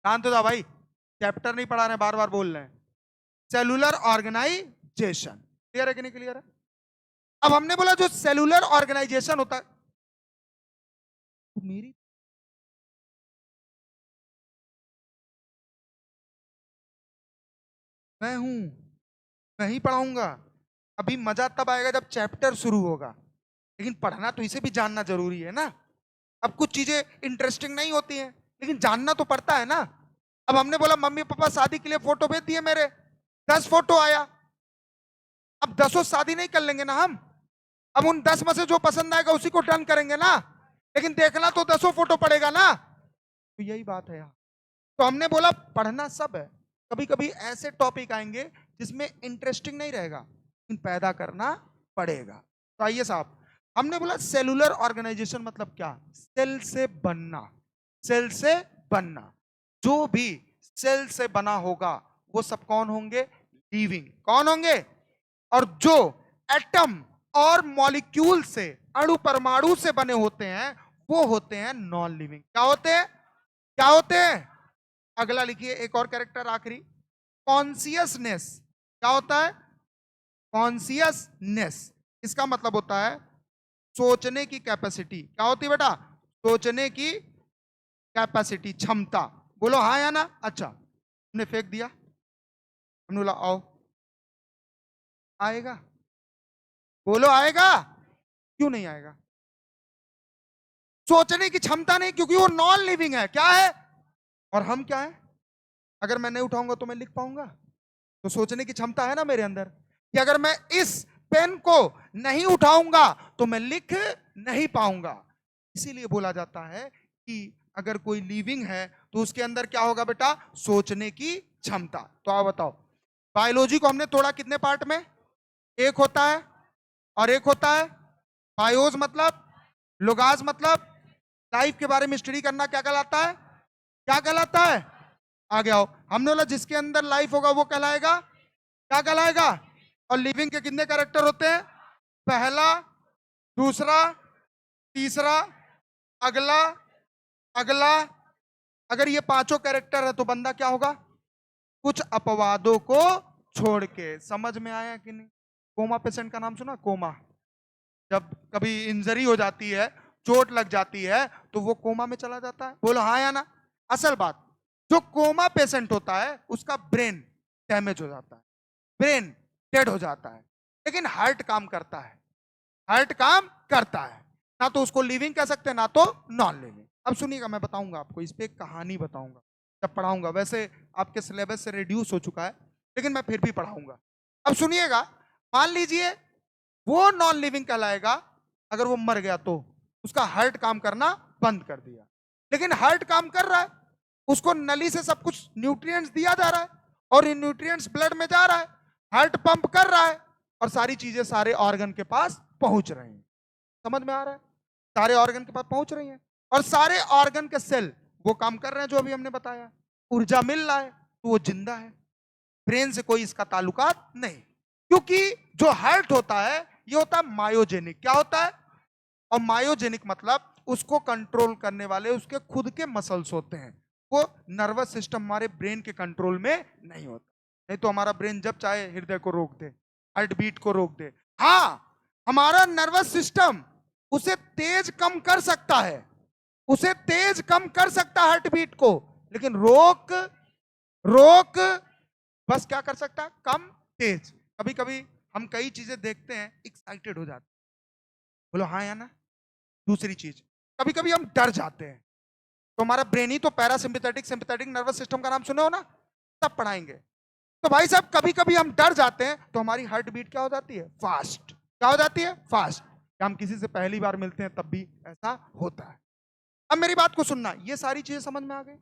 ध्यान तो था भाई, चैप्टर नहीं पढ़ा रहे, बार बार बोल रहे हैं। सेलुलर ऑर्गेनाइजेशन क्लियर है कि नहीं क्लियर है? अब हमने बोला जो सेलुलर ऑर्गेनाइजेशन होता है, मेरी मैं हूं, मैं ही पढ़ाऊंगा। अभी मजा तब आएगा जब चैप्टर शुरू होगा, लेकिन पढ़ना तो इसे भी जानना जरूरी है ना। अब कुछ चीजें इंटरेस्टिंग नहीं होती हैं लेकिन जानना तो पड़ता है ना। अब हमने बोला मम्मी पापा शादी के लिए फोटो भेज दिए मेरे, 10 फोटो आया। अब 10 शादी नहीं कर लेंगे ना हम। अब उन 10 में से जो पसंद आएगा उसी को डन करेंगे ना, लेकिन देखना तो 10 फोटो पड़ेगा ना। तो यही बात है यहाँ। तो हमने बोला पढ़ना सब है, कभी कभी ऐसे टॉपिक आएंगे जिसमें इंटरेस्टिंग नहीं रहेगा लेकिन पैदा करना पड़ेगा। तो आइए साहब, हमने बोला सेलुलर ऑर्गेनाइजेशन मतलब क्या? सेल से बनना। सेल से बनना। जो भी सेल से बना होगा वो सब कौन होंगे? लिविंग। कौन होंगे? और जो एटम और मॉलिक्यूल से, अणु परमाणु से बने होते हैं वो होते हैं नॉन लिविंग। क्या होते हैं? क्या होते हैं? अगला लिखिए एक और कैरेक्टर आखिरी, कॉन्सियसनेस। क्या होता है? कॉन्सियसनेस। इसका मतलब होता है सोचने की कैपेसिटी। क्या होती है बेटा? सोचने की कैपेसिटी, क्षमता। बोलो हाँ या ना। अच्छा, हमने फेंक दिया, हमने बोला आओ, आएगा? बोलो आएगा? क्यों नहीं आएगा? सोचने की क्षमता नहीं, क्योंकि वो नॉन लिविंग है। क्या है? और हम क्या है? अगर मैं नहीं उठाऊंगा तो मैं लिख पाऊंगा? तो सोचने की क्षमता है ना मेरे अंदर, कि अगर मैं इस पेन को नहीं उठाऊंगा तो मैं लिख नहीं पाऊंगा। इसीलिए बोला जाता है कि अगर कोई लिविंग है तो उसके अंदर क्या होगा बेटा? सोचने की क्षमता। तो आप बताओ, बायोलॉजी को हमने तोड़ा कितने पार्ट में? एक होता है और एक होता है बायोज, मतलब लोगाज, मतलब लाइफ के बारे में स्टडी करना। क्या कहलाता है? क्या कहलाता है? आगे आओ। हमने बोला जिसके अंदर लाइफ होगा वो कहलाएगा, क्या कहलाएगा? और लिविंग के कितने कैरेक्टर होते हैं? पहला, दूसरा, तीसरा, अगला, अगला। अगर ये पांचों कैरेक्टर है तो बंदा क्या होगा? कुछ अपवादों को छोड़ के। समझ में आया कि नहीं? कोमा पेशेंट का नाम सुना? कोमा, जब कभी इंजरी हो जाती है, चोट लग जाती है, तो वो कोमा में चला जाता है। बोलो हाँ या ना। असल बात, जो कोमा पेशेंट होता है उसका ब्रेन डैमेज हो जाता है, ब्रेन डेड हो जाता है, लेकिन हार्ट काम करता है। हार्ट काम करता है। ना तो उसको लिविंग कह सकते हैं, ना तो नॉन लिविंग। अब सुनिएगा, मैं बताऊंगा आपको, इस पे एक कहानी बताऊंगा जब पढ़ाऊंगा। वैसे आपके सिलेबस से रिड्यूस हो चुका है, लेकिन मैं फिर भी पढ़ाऊंगा। अब सुनिएगा, मान लीजिए वो नॉन लिविंग कहलाएगा अगर वो मर गया तो उसका हार्ट काम करना बंद कर दिया, लेकिन हार्ट काम कर रहा है, उसको नली से सब कुछ न्यूट्रिएंट्स दिया जा रहा है और इन न्यूट्रिएंट्स ब्लड में जा रहा है, हार्ट पंप कर रहा है और सारी चीजें सारे ऑर्गन के पास पहुंच रही हैं। समझ में आ रहा है? सारे ऑर्गन के पास पहुंच रही हैं और सारे ऑर्गन के सेल वो काम कर रहे हैं जो अभी हमने बताया। ऊर्जा मिल रहा है तो वो जिंदा है। ब्रेन से कोई इसका ताल्लुकात नहीं, क्योंकि जो हार्ट होता है ये होता है मायोजेनिक। क्या होता है? और मायोजेनिक मतलब उसको कंट्रोल करने वाले उसके खुद के मसल्स होते हैं। वो नर्वस सिस्टम हमारे ब्रेन के कंट्रोल में नहीं होता। नहीं तो हमारा ब्रेन जब चाहे हृदय को रोक दे, हार्ट बीट को रोक दे। हाँ, हमारा नर्वस सिस्टम उसे तेज कम कर सकता है, उसे तेज कम कर सकता है हार्ट बीट को, लेकिन रोक रोक बस क्या कर सकता है? कम, तेज। कभी कभी हम कई चीजें देखते हैं, एक्साइटेड हो जाते हैं। बोलो हाँ या ना। दूसरी चीज, कभी कभी हम डर जाते हैं, तो हमारा ब्रेन ही तो पैरासिम्पैथेटिक सिंपैथेटिक नर्वस सिस्टम का नाम सुने हो ना, तब पढ़ाएंगे। तो भाई साहब, कभी कभी हम डर जाते हैं तो हमारी हार्ट बीट क्या हो जाती है? फास्ट। क्या हो जाती है? फास्ट। हम किसी से पहली बार मिलते हैं तब भी ऐसा होता है। अब मेरी बात को सुनना, ये सारी चीजें समझ में आ गई।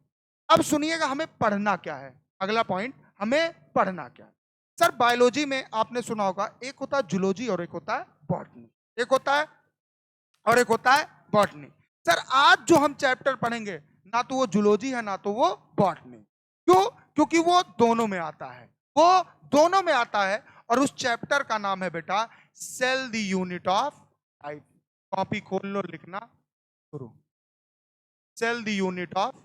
अब सुनिएगा हमें पढ़ना क्या है। अगला पॉइंट, हमें पढ़ना क्या है। सर बायोलॉजी में आपने सुना होगा, एक होता है जूलॉजी और एक होता है बॉटनी। एक होता है और एक होता है बॉटनी। सर आज जो हम चैप्टर पढ़ेंगे, ना तो वो जूलॉजी है ना तो वो बॉटनी। क्यों? क्योंकि वो दोनों में आता है, वो दोनों में आता है। और उस चैप्टर का नाम है बेटा cell the unit of life. Copy खोल लो, लिखना शुरू। Cell the unit of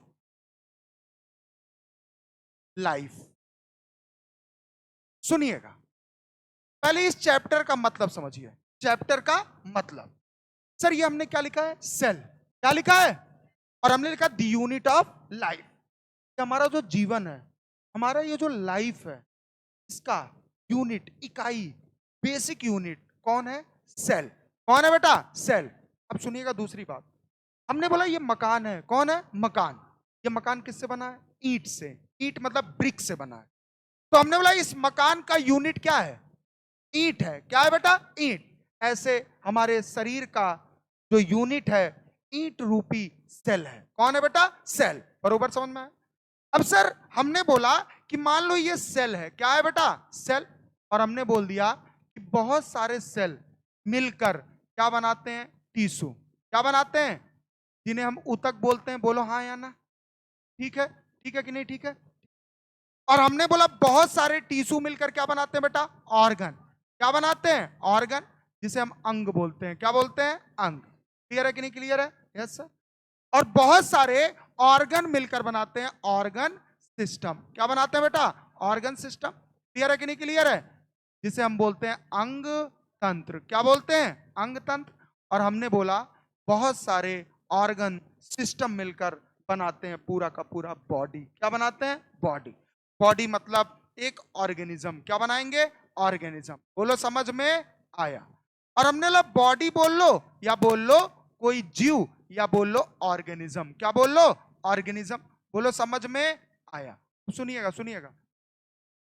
life. सुनिएगा, पहले इस चैप्टर का मतलब समझिए। चैप्टर का मतलब, सर ये हमने क्या लिखा है? सेल। क्या लिखा है? और हमने लिखा द यूनिट ऑफ लाइफ। हमारा जो जीवन है, हमारा ये जो लाइफ है, इसका यूनिट, इकाई, बेसिक यूनिट कौन है? सेल। कौन है बेटा? सेल। अब सुनिएगा दूसरी बात, हमने बोला ये मकान है। कौन है? मकान। ये मकान किससे बना है? ईंट से। ईंट मतलब ब्रिक से बना है। तो हमने बोला इस मकान का यूनिट क्या है? ईंट है। क्या है बेटा? ईंट। ऐसे हमारे शरीर का जो यूनिट है, ईंट रूपी सेल है। कौन है बेटा? सेल। बरोबर समझ में आया? अब सर हमने बोला कि मान लो ये सेल है। क्या है बेटा? सेल। और हमने बोल दिया कि बहुत सारे सेल मिलकर क्या बनाते हैं? टिश्यू। क्या बनाते हैं? जिन्हें हम ऊतक बोलते हैं। बोलो हाँ या ना। ठीक है? ठीक है कि नहीं? ठीक है। और हमने बोला बहुत सारे टिश्यू मिलकर क्या बनाते हैं बेटा? ऑर्गन। क्या बनाते हैं? ऑर्गन, जिसे हम अंग बोलते हैं। क्या बोलते हैं? अंग। क्लियर है कि नहीं? क्लियर है? Yes sir. और बहुत सारे ऑर्गन मिलकर बनाते हैं ऑर्गन सिस्टम। क्या बनाते हैं बेटा? Organ system. क्लियर है कि नहीं? क्लियर है? जिसे हम बोलते हैं अंग तंत्र। क्या बोलते हैं? अंग तंत्र। और हमने बोला बहुत सारे ऑर्गन सिस्टम मिलकर बनाते हैं पूरा का पूरा बॉडी। क्या बनाते हैं? बॉडी। बॉडी मतलब एक ऑर्गेनिज्म। क्या बनाएंगे? ऑर्गेनिज्म। बोलो समझ में आया? और हमने बोला बॉडी बोल लो या बोल लो कोई जीव या बोल लो ऑर्गेनिज्म। क्या बोल लो? ऑर्गेनिज्म। बोलो समझ में आया? तो सुनिएगा सुनिएगा,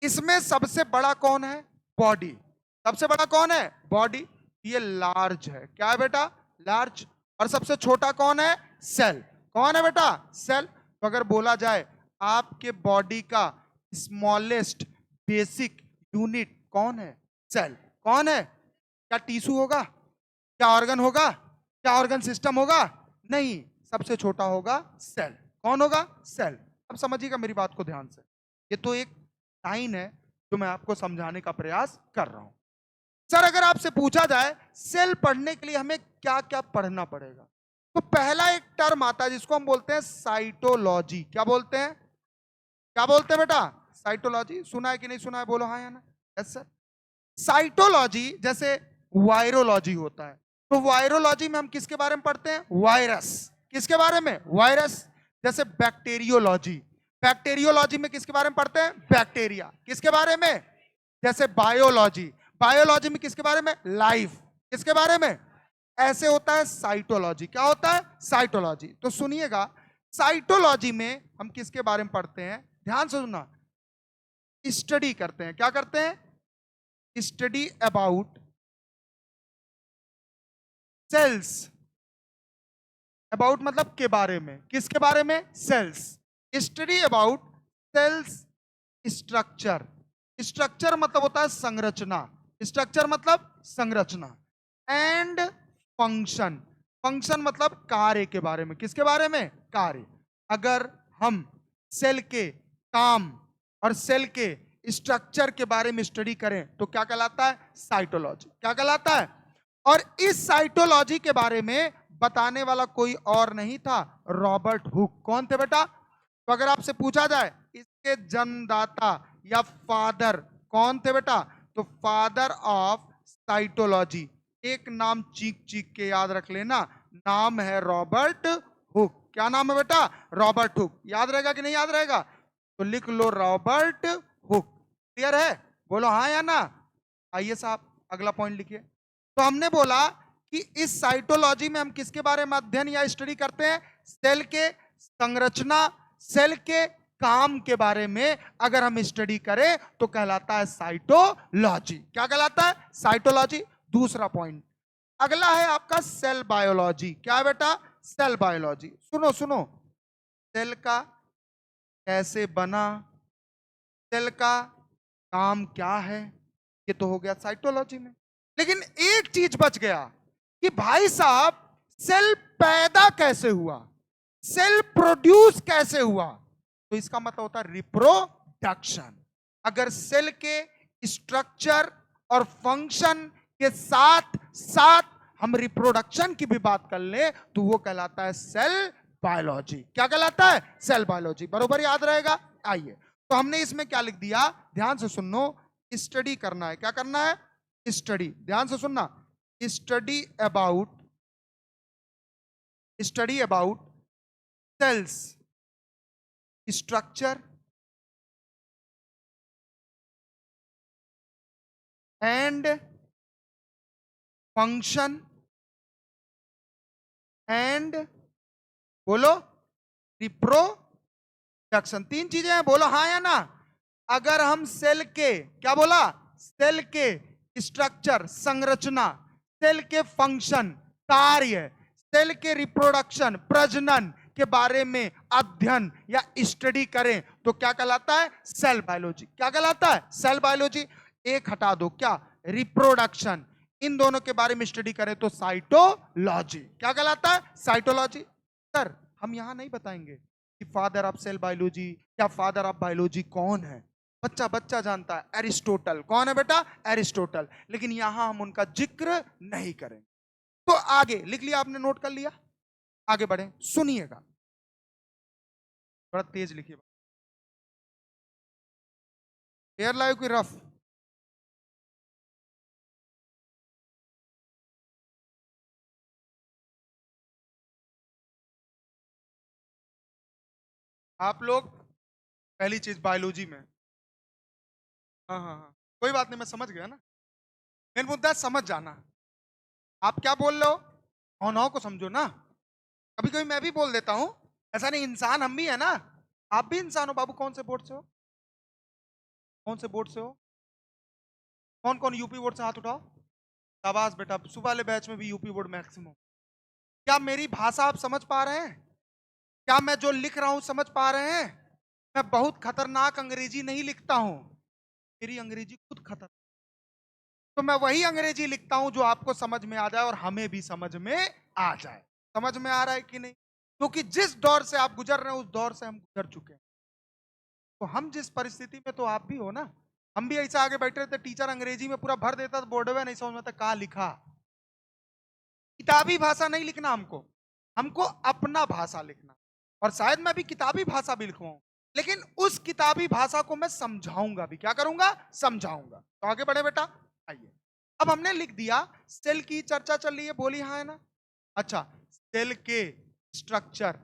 इसमें सबसे बड़ा कौन है? बॉडी। सबसे बड़ा कौन है? बॉडी। ये लार्ज है। क्या है बेटा? लार्ज। और सबसे छोटा कौन है? सेल। कौन है बेटा? सेल। तो अगर बोला जाए आपके बॉडी का स्मॉलेस्ट बेसिक यूनिट कौन है? सेल। कौन है? क्या टिश्यू होगा? क्या ऑर्गन होगा? क्या ऑर्गन सिस्टम होगा? नहीं, सबसे छोटा होगा सेल। कौन होगा? सेल। अब समझिएगा मेरी बात को ध्यान से, ये तो एक साइन है जो मैं आपको समझाने का प्रयास कर रहा हूं। सर अगर आपसे पूछा जाए सेल पढ़ने के लिए हमें क्या क्या पढ़ना पड़ेगा, तो पहला एक टर्म आता है जिसको हम बोलते हैं साइटोलॉजी। क्या बोलते हैं? क्या बोलते हैं बेटा? साइटोलॉजी। सुना है कि नहीं सुना है? बोलो हाँ या ना। Yes sir. साइटोलॉजी जैसे वायरोलॉजी होता है, तो वायरोलॉजी में हम किसके बारे में पढ़ते हैं? वायरस। किसके बारे में? वायरस। जैसे बैक्टीरियोलॉजी, बैक्टीरियोलॉजी में किसके बारे में पढ़ते हैं? बैक्टीरिया। किसके बारे में? जैसे बायोलॉजी, बायोलॉजी में किसके बारे में? लाइफ। किसके बारे में? ऐसे होता है साइटोलॉजी। क्या होता है? साइटोलॉजी। तो सुनिएगा, साइटोलॉजी में हम किसके बारे में पढ़ते हैं? ध्यान से सुनना, स्टडी करते हैं। क्या करते हैं? Study about sales. अबाउट मतलब के बारे में। किसके बारे में? Cells. Study about cells structure. Structure मतलब होता है संरचना। स्ट्रक्चर मतलब संरचना। And function. फंक्शन मतलब कार्य के बारे में। किसके बारे में? कार्य। अगर हम सेल के काम और सेल के स्ट्रक्चर के बारे में स्टडी करें तो क्या कहलाता है? साइटोलॉजी। क्या कहलाता है? और इस साइटोलॉजी के बारे में बताने वाला कोई और नहीं था, रॉबर्ट हुक। कौन थे बेटा? तो अगर आपसे पूछा जाए इसके जन्मदाता या फादर कौन थे बेटा, तो फादर ऑफ साइटोलॉजी, एक नाम चीख चीख के याद रख लेना, नाम है रॉबर्ट हुक। क्या नाम है बेटा? Robert Hooke. याद रहेगा कि नहीं याद रहेगा? तो लिख लो रॉबर्ट हुक। क्लियर है? बोलो हाँ या ना। आइए साहब अगला पॉइंट लिखिए। तो हमने बोला कि इस साइटोलॉजी में हम किसके बारे में अध्ययन या स्टडी करते हैं? सेल के संरचना, सेल के काम के बारे में अगर हम स्टडी करें तो कहलाता है साइटोलॉजी। क्या कहलाता है? साइटोलॉजी। दूसरा पॉइंट अगला है आपका सेल बायोलॉजी। क्या है बेटा? Cell biology. सुनो सुनो, सेल का कैसे बना, सेल का काम क्या है, ये तो हो गया साइटोलॉजी में। लेकिन एक चीज बच गया कि भाई साहब सेल पैदा कैसे हुआ, सेल प्रोड्यूस कैसे हुआ। तो इसका मतलब होता है रिप्रोडक्शन। अगर सेल के स्ट्रक्चर और फंक्शन के साथ साथ हम रिप्रोडक्शन की भी बात कर ले तो वो कहलाता है सेल बायोलॉजी। क्या कहलाता है? Cell biology. बरोबर याद रहेगा। आइए, तो हमने इसमें क्या लिख दिया, ध्यान से सुनो, स्टडी करना है। क्या करना है? स्टडी। ध्यान से सुनना, study about cells structure and function and बोलो रिप्रोडक्शन। तीन चीजें हैं, बोलो हाँ या ना। अगर हम सेल के, क्या बोला? सेल के स्ट्रक्चर संरचना, सेल के फंक्शन कार्य, सेल के रिप्रोडक्शन प्रजनन के बारे में अध्ययन या स्टडी करें तो क्या कहलाता है? Cell biology. क्या कहलाता है? Cell biology. एक हटा दो, क्या? रिप्रोडक्शन। इन दोनों के बारे में स्टडी करें तो साइटोलॉजी। क्या कहलाता है? साइटोलॉजी। सर हम यहां नहीं बताएंगे कि फादर ऑफ सेल बायोलॉजी या फादर ऑफ बायोलॉजी कौन है। बच्चा बच्चा जानता है, एरिस्टोटल। कौन है बेटा? एरिस्टोटल। लेकिन यहां हम उनका जिक्र नहीं करेंगे। तो आगे लिख लिया आपने, नोट कर लिया? आगे बढ़े, सुनिएगा, थोड़ा तेज लिखिए। एयर लाइव की रफ आप लोग पहली चीज बायोलॉजी में, हाँ हाँ हाँ, कोई बात नहीं, मैं समझ गया ना। मेन मुद्दा है समझ जाना। आप क्या बोल रहे हो, भावनाओं को समझो ना। कभी कभी मैं भी बोल देता हूं, ऐसा नहीं, इंसान हम भी है ना। आप भी इंसान हो बाबू। कौन से बोर्ड से हो, कौन से बोर्ड से हो? कौन कौन यूपी बोर्ड से, हाथ उठाओ। शाबाश बेटा, सुबह वाले बैच में भी यूपी बोर्ड मैक्सिमम। क्या मेरी भाषा आप समझ पा रहे हैं? क्या मैं जो लिख रहा हूं समझ पा रहे हैं? मैं बहुत खतरनाक अंग्रेजी नहीं लिखता हूं, मेरी अंग्रेजी खुद खतरनाक। तो मैं वही अंग्रेजी लिखता हूं जो आपको समझ में आ जाए और हमें भी समझ में आ जाए। समझ में आ रहा है कि नहीं? क्योंकि जिस दौर से आप गुजर रहे हैं उस दौर से हम गुजर चुके हैं। तो हम जिस परिस्थिति में, तो आप भी हो ना। हम भी ऐसे आगे बैठे रहते, टीचर अंग्रेजी में पूरा भर देता तो बोर्ड में नहीं समझ में आता कहा लिखा। किताबी भाषा नहीं लिखना हमको, हमको अपना भाषा लिखना। और शायद मैं भी किताबी भाषा भी लिखवाऊं, लेकिन उस किताबी भाषा को मैं समझाऊंगा भी। क्या करूंगा? समझाऊंगा। तो आगे बढ़े बेटा, आइए। अब हमने लिख दिया, सेल की चर्चा चल रही है, बोली हाँ है ना। अच्छा, सेल के स्ट्रक्चर,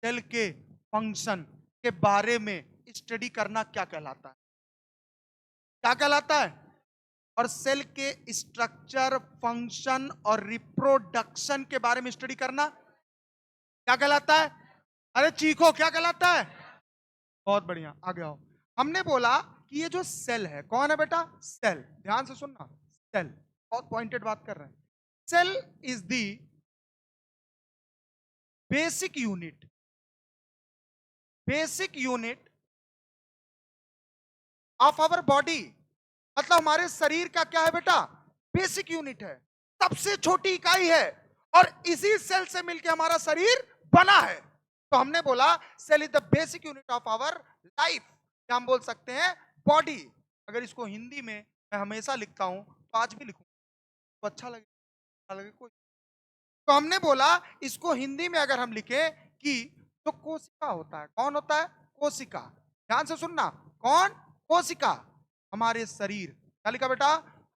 सेल के फंक्शन के बारे में स्टडी करना क्या कहलाता है? क्या कहलाता है? और सेल के स्ट्रक्चर, फंक्शन और रिप्रोडक्शन के बारे में स्टडी करना क्या कहलाता है? अरे चीखो, क्या कहलाता है? बहुत बढ़िया, आगे आओ। हमने बोला कि ये जो सेल है, कौन है बेटा? सेल। ध्यान से सुनना, सेल, बहुत पॉइंटेड बात कर रहे हैं। Cell is the basic unit, basic unit of our body. मतलब हमारे शरीर का क्या है बेटा? बेसिक यूनिट है, सबसे छोटी इकाई है। और इसी सेल से मिलकर हमारा शरीर बना है। तो हमने बोला cell is the basic unit of our life, क्या हम बोल सकते हैं? बॉडी। अगर इसको हिंदी में मैं हमेशा लिखता हूं, तो आज भी लिखूं तो अच्छा लगे, अच्छा लगे कोई। तो हमने बोला इसको हिंदी में अगर हम लिखे कि जो कोशिका होता है, कौन होता है? कोशिका। ध्यान से सुनना, कौन? कोशिका। हमारे शरीर, क्या लिखा बेटा?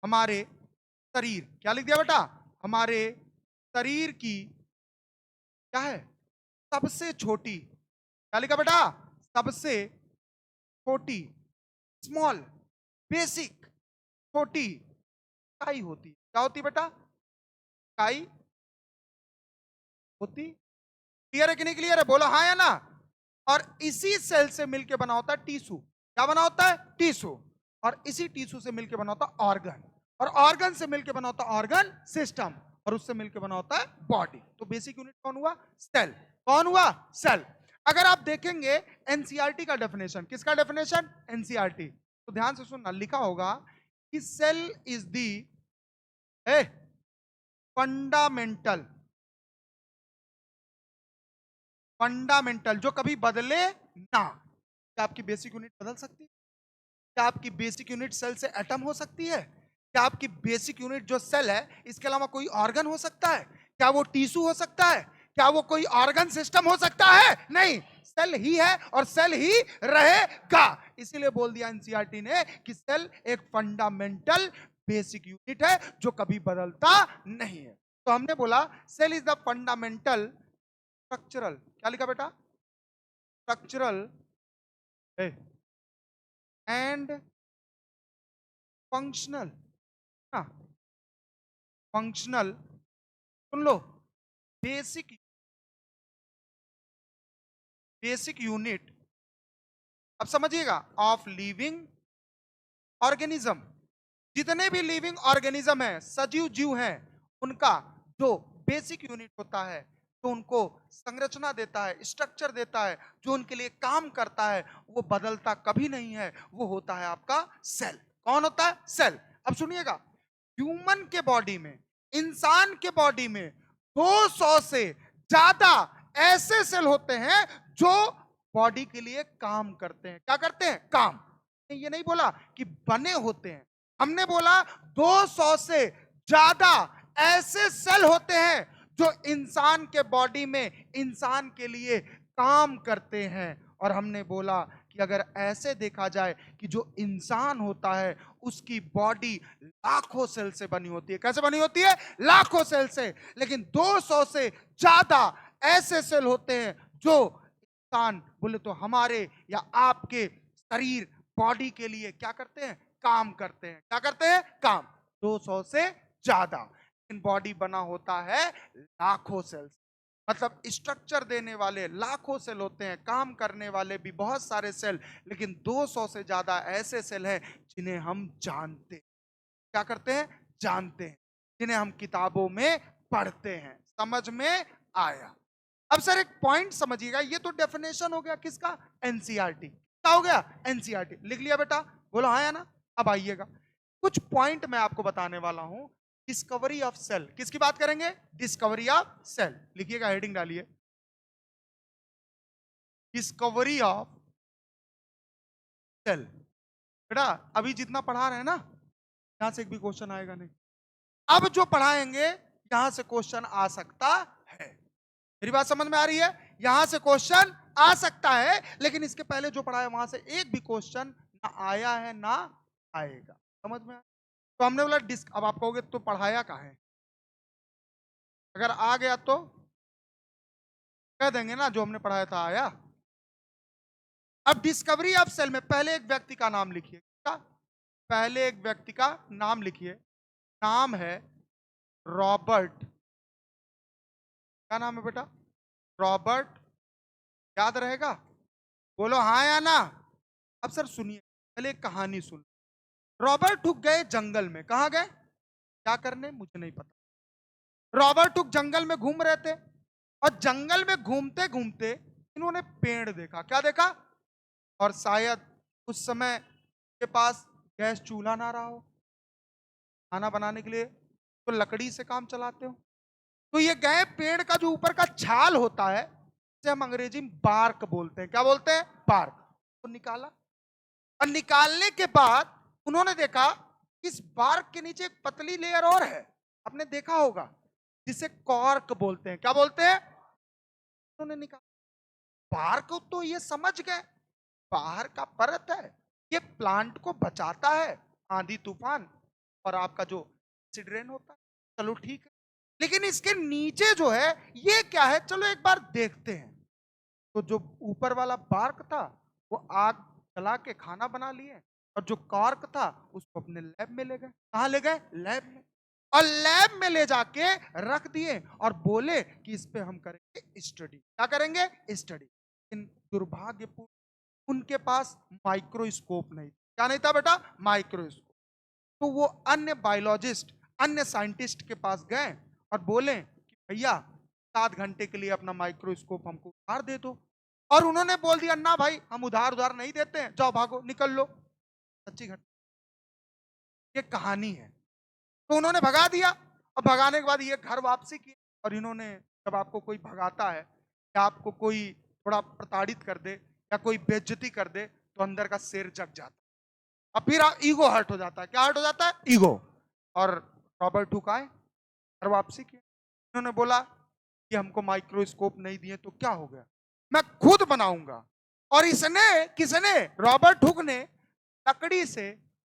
हमारे शरीर, क्या लिख दिया बेटा? हमारे शरीर की क्या है? सबसे छोटी, क्या लिखा बेटा? सबसे छोटी, स्मॉल, बेसिक, छोटी इकाई होती। क्या होती बेटा? इकाई होती। क्लियर है कि नहीं क्लियर है? बोलो हाँ या ना। और इसी सेल से मिलकर बना होता है टिश्यू। क्या बना होता है? टिश्यू। और इसी टिश्यू से मिलकर बना होता है ऑर्गन। और ऑर्गन से मिलकर बना होता है ऑर्गन सिस्टम। और उससे मिलकर बना होता है बॉडी। तो बेसिक यूनिट कौन हुआ? सेल। कौन हुआ? सेल। अगर आप देखेंगे एनसीईआरटी का डेफिनेशन, किसका डेफिनेशन? एनसीईआरटी। तो ध्यान से सुनना, लिखा होगा कि cell is the fundamental, fundamental जो कभी बदले ना। क्या आपकी बेसिक यूनिट बदल सकती है? क्या आपकी बेसिक यूनिट सेल से एटम हो सकती है? क्या आपकी बेसिक यूनिट जो सेल है, इसके अलावा कोई ऑर्गन हो सकता है? क्या वो टिश्यू हो सकता है? क्या वो कोई ऑर्गन सिस्टम हो सकता है? नहीं, सेल ही है और सेल ही रहेगा। इसीलिए बोल दिया एनसीईआरटी ने कि सेल एक फंडामेंटल बेसिक यूनिट है जो कभी बदलता नहीं है। तो हमने बोला cell is the fundamental structural, क्या लिखा बेटा? स्ट्रक्चरल एंड फंक्शनल, फंक्शनल, सुन लो, बेसिक, बेसिक यूनिट, अब समझिएगा, ऑफ लिविंग ऑर्गेनिज्म। जितने भी लिविंग ऑर्गेनिज्म है, सजीव जीव हैं, उनका जो बेसिक यूनिट होता है, जो उनको संरचना देता है, स्ट्रक्चर देता है, जो उनके लिए काम करता है, वो बदलता कभी नहीं है, वो होता है आपका सेल। कौन होता है? सेल। अब सुनिएगा, ह्यूमन के बॉडी में, इंसान के बॉडी में 200 से ज्यादा ऐसे सेल होते हैं जो बॉडी के लिए काम करते हैं। क्या करते हैं? काम। ये नहीं बोला कि बने होते हैं, हमने बोला 200 से ज्यादा ऐसे सेल होते हैं जो इंसान के बॉडी में इंसान के लिए काम करते हैं। और हमने बोला कि अगर ऐसे देखा जाए कि जो इंसान होता है उसकी बॉडी लाखों सेल से बनी होती है। कैसे बनी होती है? लाखों सेल से। लेकिन 200 से ज्यादा ऐसे सेल होते हैं जो इंसान बोले तो हमारे या आपके शरीर बॉडी के लिए क्या करते हैं, काम करते हैं। क्या करते हैं, काम। 200 से ज्यादा। लेकिन बॉडी बना होता है लाखों सेल। मतलब स्ट्रक्चर देने वाले लाखों सेल होते हैं, काम करने वाले भी बहुत सारे सेल, लेकिन 200 से ज्यादा ऐसे सेल हैं जिन्हें हम जानते हैं। क्या करते हैं, जानते हैं, जिन्हें हम किताबों में पढ़ते हैं। समझ में आया। अब सर एक पॉइंट समझिएगा, ये तो डेफिनेशन हो गया किसका, एनसीईआरटी। क्या हो गया, एनसीईआरटी। लिख लिया बेटा, बोलो हाँ या ना। अब आइएगा, कुछ पॉइंट मैं आपको बताने वाला हूं। डिस्कवरी ऑफ सेल, किसकी बात करेंगे, डिस्कवरी ऑफ सेल। लिखिएगा, हेडिंग डालिए, डिस्कवरी ऑफ सेल। बेटा अभी जितना पढ़ा रहे हैं ना, यहां से एक भी क्वेश्चन आएगा नहीं। अब जो पढ़ाएंगे यहां से क्वेश्चन आ सकता है। मेरी बात समझ में आ रही है, यहां से क्वेश्चन आ सकता है, लेकिन इसके पहले जो पढ़ा है वहां से एक भी क्वेश्चन ना आया है ना आएगा। समझ में आया? तो हमने बोला डिस्क। अब आप कहोगे तो पढ़ाया कहाँ है, अगर आ गया तो कह देंगे ना जो हमने पढ़ाया था आया। अब डिस्कवरी ऑफ सेल में पहले एक व्यक्ति का नाम लिखिए। क्या? पहले एक व्यक्ति का नाम लिखिए, नाम है रॉबर्ट। क्या नाम है बेटा, रॉबर्ट। याद रहेगा, बोलो हाँ या ना। अब सर सुनिए, पहले एक कहानी सुन। रॉबर्ट हुक गए जंगल में। कहां गए, क्या करने, मुझे नहीं पता। रॉबर्ट हुक जंगल में घूम रहे थे, और जंगल में घूमते घूमते इन्होंने पेड़ देखा। क्या देखा, और शायद उस समय के पास गैस चूल्हा ना रहा हो खाना बनाने के लिए, तो लकड़ी से काम चलाते हो। तो ये गए पेड़ का जो ऊपर का छाल होता है, जिसे हम अंग्रेजी में बार्क बोलते हैं। क्या बोलते हैं, बार्क। तो निकाला, और निकालने के बाद उन्होंने देखा इस बार्क के नीचे एक पतली लेयर और है, आपने देखा होगा, जिसे कॉर्क बोलते हैं। क्या बोलते हैं, उन्होंने निकाला बार्क। तो ये समझ गए बाहर का परत है, ये प्लांट को बचाता है आंधी तूफान और आपका जो एसिड रेन होता है। चलो ठीक है, लेकिन इसके नीचे जो है ये क्या है, चलो एक बार देखते हैं। तो जो ऊपर वाला बार्क था वो आग जला के खाना बना लिए, और जो कॉर्क था उसको अपने लैब में ले गए। कहां ले गए, लैब में। और लैब में ले जाके रख दिए और बोले कि इस पे हम करेंगे स्टडी। क्या करेंगे, स्टडी। लेकिन दुर्भाग्यपूर्ण उनके पास माइक्रोस्कोप नहीं था। क्या नहीं था बेटा, माइक्रोस्कोप। तो वो अन्य बायोलॉजिस्ट, अन्य साइंटिस्ट के पास गए और बोले कि भैया 7 घंटे के लिए अपना माइक्रोस्कोप हमको उधार दे दो। और उन्होंने बोल दिया ना भाई, हम उधार उधार नहीं देते हैं, जाओ भागो निकल लो। सच्ची घटना, ये कहानी है। तो उन्होंने भगा दिया, और भगाने के बाद ये घर वापसी की। और इन्होंने, जब आपको कोई भगाता है या आपको कोई थोड़ा प्रताड़ित कर दे या कोई बेइज्जती कर दे, तो अंदर का शेर जग जाता है, और फिर ईगो हर्ट हो जाता है। क्या हर्ट हो जाता है, ईगो। और रॉबर्ट हुक आए, घर वापसी की। इन्होंने बोला कि हमको माइक्रोस्कोप नहीं दिए तो क्या हो गया, मैं खुद बनाऊंगा। और इसने, किसने, रॉबर्ट हुक ने लकड़ी से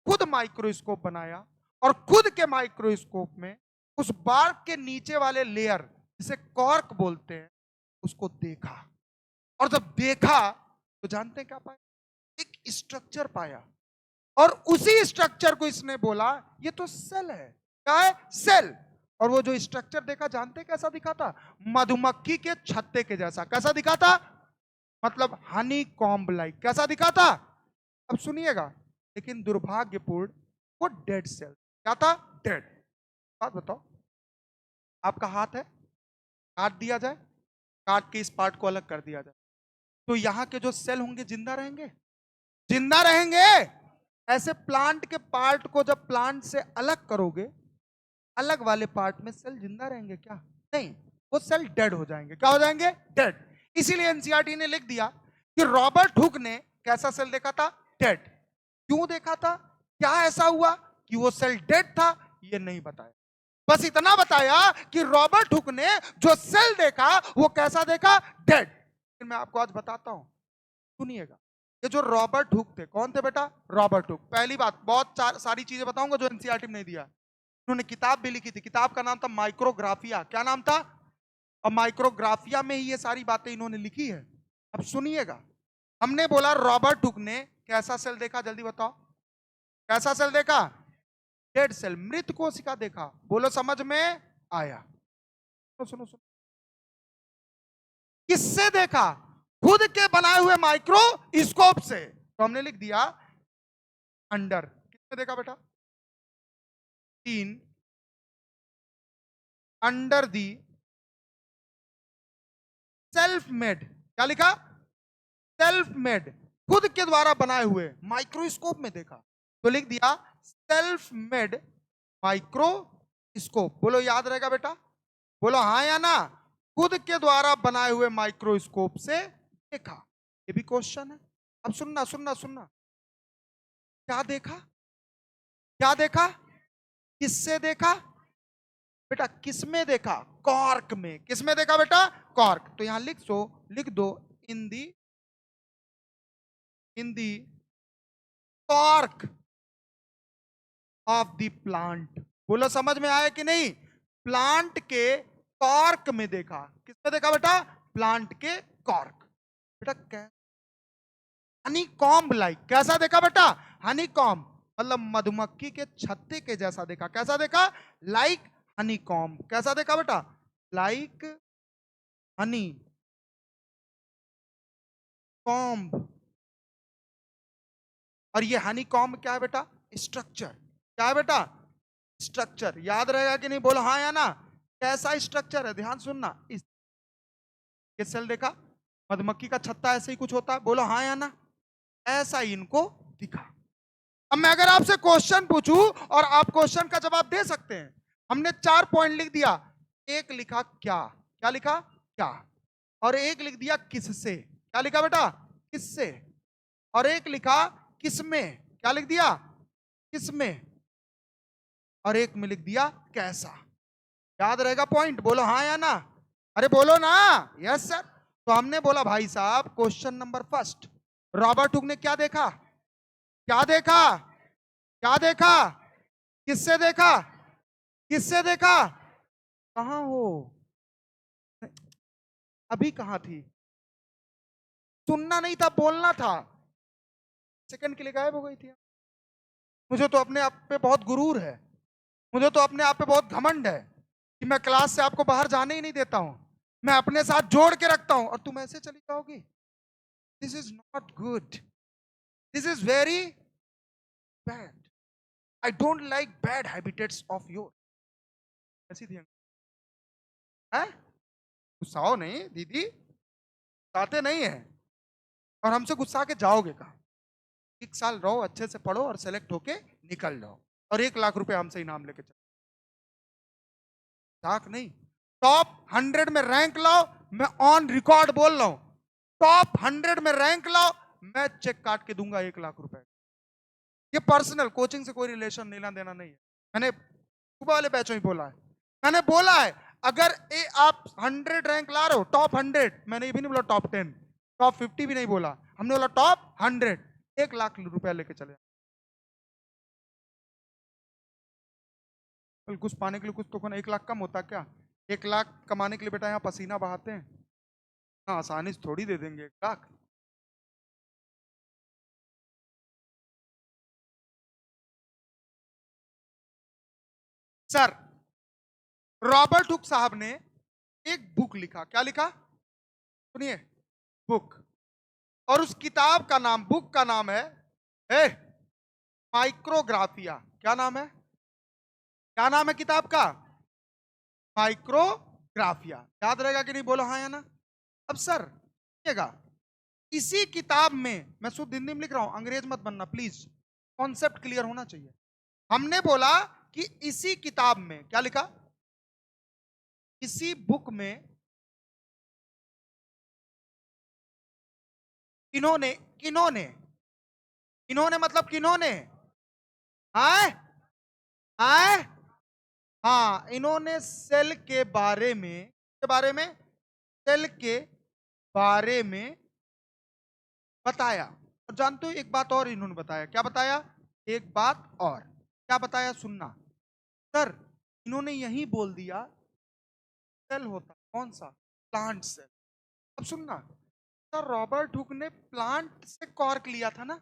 खुद माइक्रोस्कोप बनाया, और खुद के माइक्रोस्कोप में उस बार्क के नीचे वाले लेयर, जिसे कॉर्क बोलते हैं, उसको देखा। और जब देखा तो जानते हैं क्या पाया, एक स्ट्रक्चर पाया। और उसी स्ट्रक्चर को इसने बोला ये तो सेल है। क्या है, सेल। और वो जो स्ट्रक्चर देखा जानते कैसा दिखा था, मधुमक्खी के छत्ते के जैसा। कैसा दिखा था, मतलब हनी कॉम्ब लाइक। कैसा दिखा था, अब सुनिएगा। लेकिन दुर्भाग्यपूर्ण वो डेड सेल। क्या था, डेड। बात बताओ, आपका हाथ है, काट दिया जाए, काट के इस पार्ट को अलग कर दिया जाए, तो यहां के जो सेल होंगे जिंदा रहेंगे, जिंदा रहेंगे। ऐसे प्लांट के पार्ट को जब प्लांट से अलग करोगे, अलग वाले पार्ट में सेल जिंदा रहेंगे क्या, नहीं, वो सेल डेड हो जाएंगे। क्या हो जाएंगे, डेड। इसीलिए एनसीईआरटी ने लिख दिया कि रॉबर्ट हुक ने कैसा सेल देखा था, डेड। क्यों देखा था, क्या ऐसा हुआ कि वो सेल डेड था, ये नहीं बताया। बस इतना बताया कि रॉबर्ट हुक ने जो सेल देखा वो कैसा देखा, डेड। फिर मैं आपको आज बताता हूं, सुनिएगा। ये जो रॉबर्ट हुक थे, कौन थे बेटा, रॉबर्ट हुक। पहली बात, बहुत सारी चीजें बताऊंगा जो एनसीईआरटी में नहीं दिया। उन्होंने किताब भी लिखी थी, किताब का नाम था माइक्रोग्राफिया। क्या नाम था, और माइक्रोग्राफिया में ही ये सारी बातें इन्होंने लिखी है। अब सुनिएगा, हमने बोला रॉबर्ट हुक ने कैसा सेल देखा, जल्दी बताओ, कैसा सेल देखा? डेड सेल, मृत कोशिका देखा। बोलो समझ में आया? सुनो सुनो सुनो, किससे देखा? खुद के बनाए हुए माइक्रोस्कोप से। तो हमने लिख दिया अंडर, किसने देखा बेटा? तीन, अंडर दी सेल्फ मेड, क्या लिखा? सेल्फ मेड, खुद के द्वारा बनाए हुए माइक्रोस्कोप में देखा, तो लिख दिया सेल्फ मेड माइक्रोस्कोप। बोलो याद रहेगा बेटा? बोलो हाँ या ना? खुद के द्वारा बनाए हुए माइक्रोस्कोप से देखा। ये भी क्वेश्चन है। अब सुनना सुनना सुनना, क्या देखा? क्या देखा? किससे देखा बेटा? किसमें देखा? कॉर्क में। किसमें देखा बेटा? कॉर्क। तो यहां लिख दो इन दी कॉर्क ऑफ द प्लांट। बोलो समझ में आया कि नहीं? प्लांट के कॉर्क में देखा। किसमें देखा बेटा? प्लांट के कॉर्क। बेटा हनी कॉम्ब लाइक, कैसा देखा बेटा? हनी कॉम्ब, मतलब मधुमक्खी के छत्ते के जैसा देखा। कैसा देखा? Like Honey comb. कैसा देखा बेटा? Like Honey comb. और ये हनी कॉम्ब क्या है बेटा? स्ट्रक्चर। क्या है बेटा? स्ट्रक्चर। याद रहेगा कि नहीं? बोलो हाँ या ना? कैसा स्ट्रक्चर है? ध्यान सुनना, ये सेल देखा, मधुमक्खी का छत्ता ऐसे ही कुछ होता है। बोलो हाँ या ना? ऐसा ही इनको दिखा। अब मैं अगर आपसे क्वेश्चन पूछूं और आप क्वेश्चन का जवाब दे सकते हैं। हमने 4 पॉइंट लिख दिया, एक लिखा क्या, क्या लिखा? क्या। और एक लिख दिया किससे, क्या लिखा बेटा? किससे। और एक लिखा किसमें, क्या लिख दिया? किसमें। और एक में लिख दिया कैसा। याद रहेगा पॉइंट? बोलो हाँ या ना? अरे बोलो ना, यस सर। तो हमने बोला भाई साहब question number first, Robert Hooke ने क्या देखा? क्या देखा? क्या देखा? किससे देखा? किससे देखा? कहां हो? अभी कहां थी? सुनना नहीं था, बोलना था। सेकंड के लिए गायब हो गई थी। मुझे तो अपने आप पे बहुत गुरूर है, मुझे तो अपने आप पे बहुत घमंड है कि मैं क्लास से आपको बाहर जाने ही नहीं देता हूं, मैं अपने साथ जोड़ के रखता हूं और तुम ऐसे चली जाओगी। This is not good, this is very bad. I don't like bad habitats of your. ऐसी थी हैं? गुस्साओ नहीं दीदी, गुस्साते नहीं है। और हमसे गुस्सा के जाओगे कहाँ? 1 साल रहो, अच्छे से पढ़ो और सेलेक्ट होके निकल जाओ, और 1 लाख रुपए हमसे इनाम लेके चलो। ताक नहीं, टॉप 100 में रैंक लाओ, मैं ऑन रिकॉर्ड बोल रहा हूं, टॉप 100 में रैंक लाओ, मैं चेक काट के दूंगा 1 लाख रुपए। ये पर्सनल, कोचिंग से कोई रिलेशन लेना देना नहीं है। मैंने सुबह वाले बैचों ही बोला है, मैंने बोला है अगर आप 100 रैंक ला रहे हो, टॉप 100, मैंने ये भी नहीं बोला टॉप 10, टॉप 50 भी नहीं बोला, हमने बोला टॉप 100, 1 लाख रुपया लेके चले। कुछ पाने के लिए कुछ तो करना। 1 लाख कम होता क्या? 1 लाख कमाने के लिए बेटा यहाँ पसीना बहाते हैं, हाँ आसानी से थोड़ी दे देंगे 1 लाख। सर, रॉबर्ट हुक साहब ने एक बुक लिखा। क्या लिखा? सुनिए, बुक। और उस किताब का नाम, बुक का नाम है ए, माइक्रोग्राफिया। क्या नाम है? क्या नाम है किताब का? माइक्रोग्राफिया। याद रहेगा कि नहीं? बोलो हाँ या ना? अब सर देखिएगा, इसी किताब में, मैं शुद्ध हिंदी में लिख रहा हूं, अंग्रेज मत बनना प्लीज, कॉन्सेप्ट क्लियर होना चाहिए। हमने बोला कि इसी किताब में क्या लिखा? इसी बुक में इन्होंने, किन्होंने, इन्होंने मतलब किन्होंने? आए आए, हाँ इन्होंने सेल के बारे में, के बारे में, सेल के बारे में बताया। और जानते हो एक बात और इन्होंने बताया, क्या बताया? एक बात और क्या बताया? सुनना सर, इन्होंने यही बोल दिया सेल होता कौन सा? Plant cell. अब सुनना सर रॉबर्ट हुक ने प्लांट से कॉर्क लिया था ना।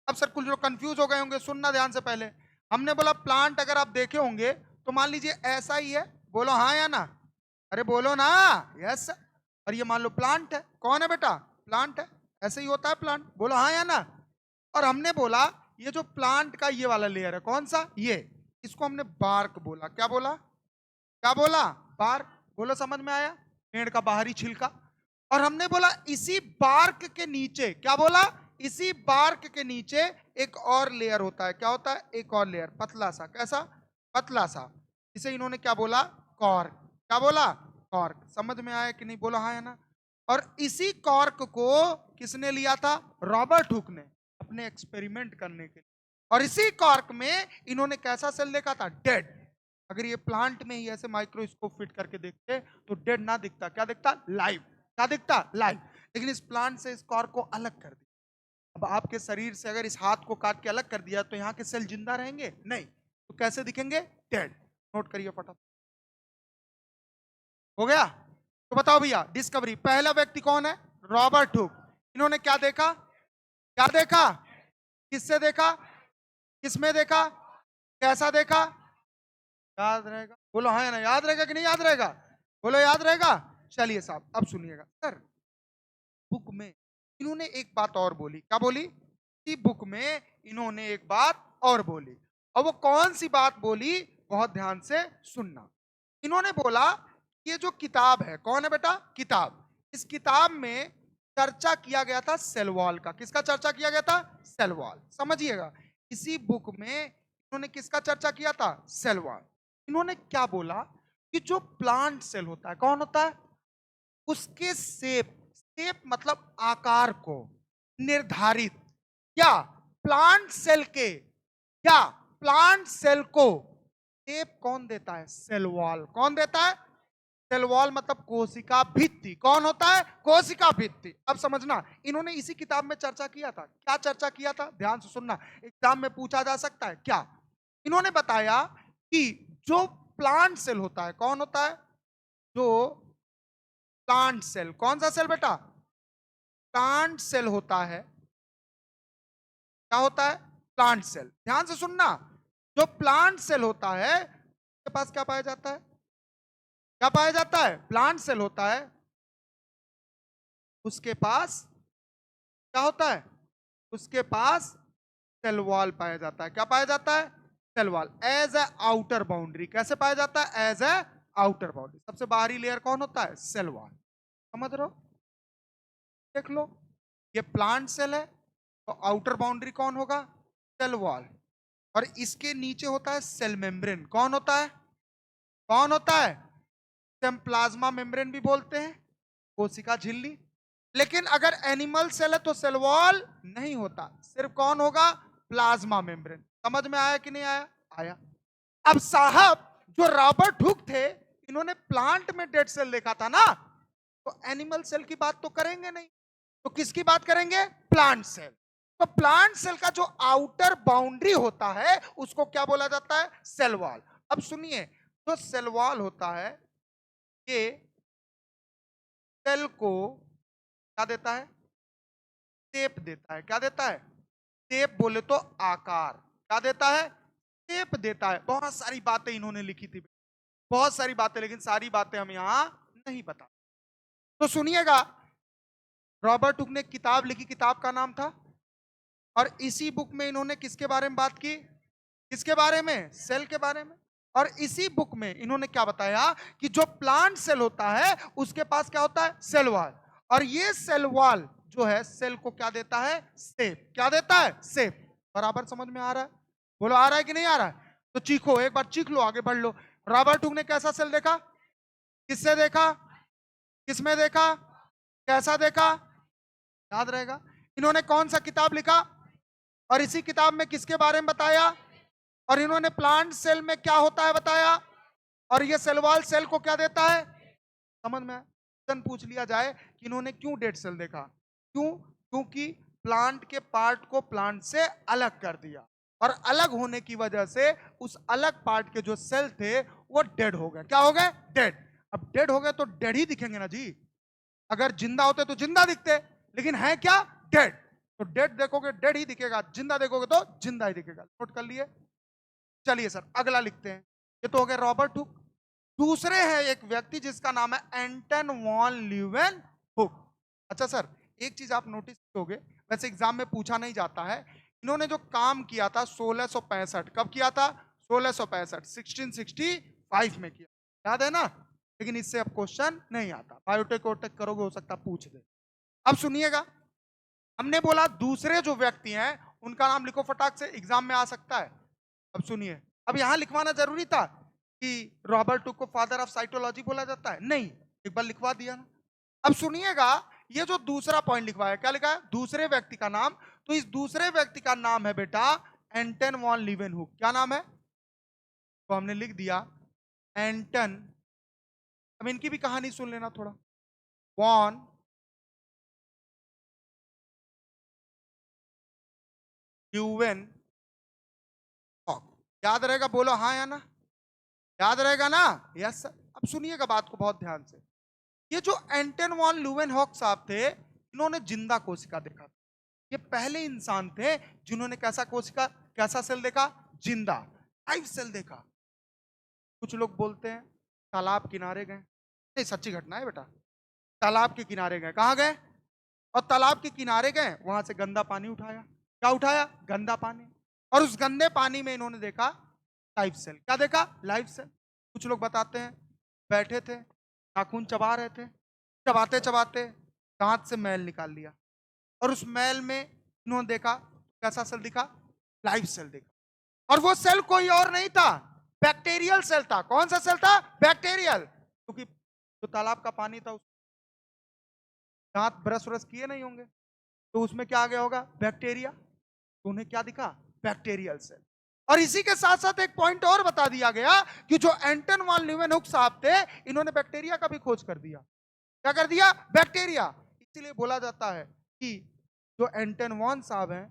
अब सर कुछ लोग कंफ्यूज हो गए होंगे, सुनना ध्यान से पहले। हमने बोला प्लांट अगर आप देखे होंगे तो मान लीजिए ऐसा ही है, बोलो हाँ या ना। अरे बोलो ना, यस। और ये मान लो प्लांट है, कौन है बेटा, प्लांट है, ऐसे ही होता है प्लांट, बोलो हाँ या ना। और हमने बोला ये जो प्लांट का ये वाला लेयर है कौन सा, ये, इसको हमने बार्क बोला। क्या बोला, क्या बोला, बार्क। बोलो समझ में आया, पेड़ का बाहरी छिलका। और हमने बोला इसी बार्क के नीचे, क्या बोला, इसी बार्क के नीचे एक और लेयर होता है। क्या होता है, एक और लेयर, पतला सा, कैसा, पतला सा, इसे इन्होंने क्या बोला, कॉर्क। क्या बोला, कॉर्क। समझ में आया कि नहीं, बोला हाँ है ना। और इसी कॉर्क को किसने लिया था, रॉबर्ट हुक ने, अपने एक्सपेरिमेंट करने के लिए। और इसी कॉर्क में इन्होंने कैसा सेल देखा था, डेड। अगर ये प्लांट में ही ऐसे माइक्रोस्कोप फिट करके देखते तो डेड ना दिखता, क्या दिखता, लाइव। क्या दिखता, लाइव। लेकिन इस प्लांट से इस कॉर्क को अलग कर दिया। अब आपके शरीर से अगर इस हाथ को काट के अलग कर दिया तो यहाँ के सेल जिंदा रहेंगे, नहीं, तो कैसे दिखेंगे, डेड। नोट करिए फटाफट, हो गया। तो बताओ भैया, डिस्कवरी पहला व्यक्ति कौन है, रॉबर्ट हुक। इन्होंने क्या देखा, क्या देखा, किससे देखा, किसमें देखा, कैसा देखा, याद रहेगा, बोलो हाँ या ना, याद रहेगा कि नहीं याद रहेगा, बोलो याद रहेगा। चलिए साहब अब सुनिएगा सर, बुक में इन्होंने एक बात और बोली। क्या बोली, कि बुक में इन्होंने एक बात और बोली। और वो कौन सी बात बोली, बहुत ध्यान से सुनना। इन्होंने बोला ये जो किताब है, कौन है बेटा, किताब, इस किताब में चर्चा किया गया था सेल वॉल का। किसका चर्चा किया गया था, सेल वॉल। समझिएगा, इसी बुक में इन्होंने किसका चर्चा किया था, सेल वॉल। इन्होंने क्या बोला कि जो प्लांट सेल होता है, कौन होता है, उसके शेप, शेप मतलब आकार को निर्धारित, क्या प्लांट सेल के, क्या प्लांट सेल को शेप कौन देता है, सेल वॉल। कौन देता है, सेल वॉल मतलब कोशिका भित्ति। कौन होता है, कोशिका भित्ति। अब समझना, इन्होंने इसी किताब में चर्चा किया था। क्या चर्चा किया था, ध्यान से सुनना, एग्जाम में पूछा जा सकता है। क्या इन्होंने बताया कि जो प्लांट सेल होता है, कौन होता है, जो प्लांट सेल, कौन सा सेल बेटा, प्लांट सेल होता है। क्या होता है, प्लांट सेल। ध्यान से सुनना, जो प्लांट सेल होता है उसके पास क्या पाया जाता है, क्या पाया जाता है, प्लांट सेल होता है, उसके पास क्या होता है, उसके पास सेल वॉल पाया जाता है। क्या पाया जाता है, cell wall as a outer boundary. कैसे पाया जाता है, एज ए आउटर बाउंड्री। सबसे बाहरी लेयर कौन होता है, सेल वॉल। समझ रहे हो, देख लो, ये प्लांट सेल है तो आउटर बाउंड्री कौन होगा, सेल वॉल। और इसके नीचे होता है सेल मेम्ब्रेन। कौन होता है, कौन होता है, हम प्लाज्मा मेम्ब्रेन भी बोलते हैं, कोशिका झिल्ली। लेकिन अगर एनिमल सेल है तो सेल वॉल नहीं होता, सिर्फ कौन होगा, प्लाज्मा मेम्ब्रेन। समझ में आया कि नहीं आया, आया। अब साहब जो रॉबर्ट हुक थे, इन्होंने प्लांट में डेड सेल देखा था ना, तो एनिमल सेल की बात तो करेंगे नहीं, तो किसकी बात करेंगे, प्लांट सेल। तो प्लांट सेल का जो आउटर बाउंड्री होता है उसको क्या बोला जाता है, सेल वॉल। अब सुनिए, जो सेल वॉल होता है ये सेल को क्या देता है, शेप देता है। क्या देता है, शेप बोले तो आकार। क्या देता है, शेप देता है। बहुत सारी बातें इन्होंने लिखी थी, बहुत सारी बातें, लेकिन सारी बातें हम यहां नहीं बता। तो सुनिएगा, रॉबर्ट हुक ने किताब लिखी, किताब का नाम था, और इसी बुक में इन्होंने किसके बारे में बात की, किसके बारे में, सेल के बारे में। और इसी बुक में इन्होंने क्या बताया कि जो प्लांट सेल होता है उसके पास क्या होता है, सेल वॉल। और ये सेल वॉल जो है सेल को क्या देता है, शेप। क्या देता है, शेप। बराबर समझ में आ रहा है, बोलो आ रहा है कि नहीं आ रहा है, तो चीखो, एक बार चीख लो, आगे बढ़ लो। रॉबर्ट हुक ने कैसा सेल देखा, किससे देखा, किसमें देखा, कैसा देखा, याद रहेगा। इन्होंने कौन सा किताब लिखा, और इसी किताब में किसके बारे में बताया, और इन्होंने प्लांट सेल में क्या होता है बताया, और ये सेल वॉल सेल को क्या देता है। समझ में, क्वेश्चन पूछ लिया जाए कि इन्होंने क्यों डेड सेल देखा, क्यों, क्योंकि प्लांट के पार्ट को प्लांट से अलग कर दिया, और अलग होने की वजह से उस अलग पार्ट के जो सेल थे वो डेड हो गए। क्या हो गए, डेड। अब डेड हो गए तो डेड ही दिखेंगे ना जी, अगर जिंदा होते तो जिंदा दिखते, लेकिन है क्या? डेड। तो डेड देखोगे डेड ही दिखेगा, जिंदा देखोगे तो जिंदा ही दिखेगा। नोट कर लिए? चलिए सर अगला लिखते हैं। ये तो हो गया रॉबर्ट हुक। दूसरे हैं एक व्यक्ति जिसका नाम है एंटन वॉन ल्यूवेन हुक। अच्छा सर, एक चीज आप नोटिस करोगे, वैसे एग्जाम में पूछा नहीं जाता है, इन्होंने जो काम किया था 1665, कब किया था? 1665, 1665 में किया, याद है ना? लेकिन इससे अब क्वेश्चन नहीं आता, बायोटेक वोटेक करोगे हो सकता पूछ दे। अब सुनिएगा, हमने बोला दूसरे जो व्यक्ति हैं उनका नाम लिखो फटाक से, एग्जाम में आ सकता है। अब सुनिए, अब यहां लिखवाना जरूरी था कि रॉबर्ट हुक को फादर ऑफ साइटोलॉजी बोला जाता है? नहीं, एक बार लिखवा दिया ना। अब सुनिएगा, ये जो दूसरा पॉइंट लिखवाया, क्या लिखा है? दूसरे व्यक्ति का नाम। तो इस दूसरे व्यक्ति का नाम है बेटा एंटन वॉन लीवेनहुक। क्या नाम है? तो हमने लिख दिया एंटन। अब इनकी भी कहानी सुन लेना थोड़ा। Von Leeuwenhoek. याद रहेगा? बोलो हाँ या ना। याद रहेगा ना? Yes sir. अब सुनिएगा बात को बहुत ध्यान से। ये जो एंटन वॉन ल्यूवेनहॉक साहब थे, इन्होंने जिंदा कोशिका देखा। ये पहले इंसान थे जिन्होंने कैसा कोशिका, कैसा सेल देखा? जिंदा, लाइव सेल देखा। कुछ लोग बोलते हैं तालाब किनारे गए, नहीं सच्ची घटना है बेटा। तालाब के किनारे गए, कहां गए? और तालाब के किनारे गए, वहां से गंदा पानी उठाया। क्या उठाया? गंदा पानी। और उस गंदे पानी में इन्होंने देखा लाइव सेल। क्या देखा? Live cell. कुछ लोग बताते हैं बैठे थे, नाखून चबा रहे थे, चबाते चबाते दांत से मैल निकाल लिया, और उस मैल में इन्होंने देखा कैसा सेल दिखा? लाइव सेल देखा। और वो सेल कोई और नहीं था, बैक्टीरियल सेल था। कौन सा सेल था? बैक्टीरियल। क्योंकि जो तालाब का पानी था, दांत ब्रश व्रश किए नहीं होंगे, तो उसमें क्या आ गया होगा? बैक्टीरिया। तो उन्हें क्या दिखा? Bacterial cell. और इसी के साथ साथ एक पॉइंट और बता दिया गया कि जो एंटन वॉन ल्यूवेनहुक साहब थे, इन्होंने बैक्टीरिया का भी खोज कर दिया। क्या कर दिया? बैक्टीरिया। इसीलिए बोला जाता है कि जो एंटन वॉन साहब हैं,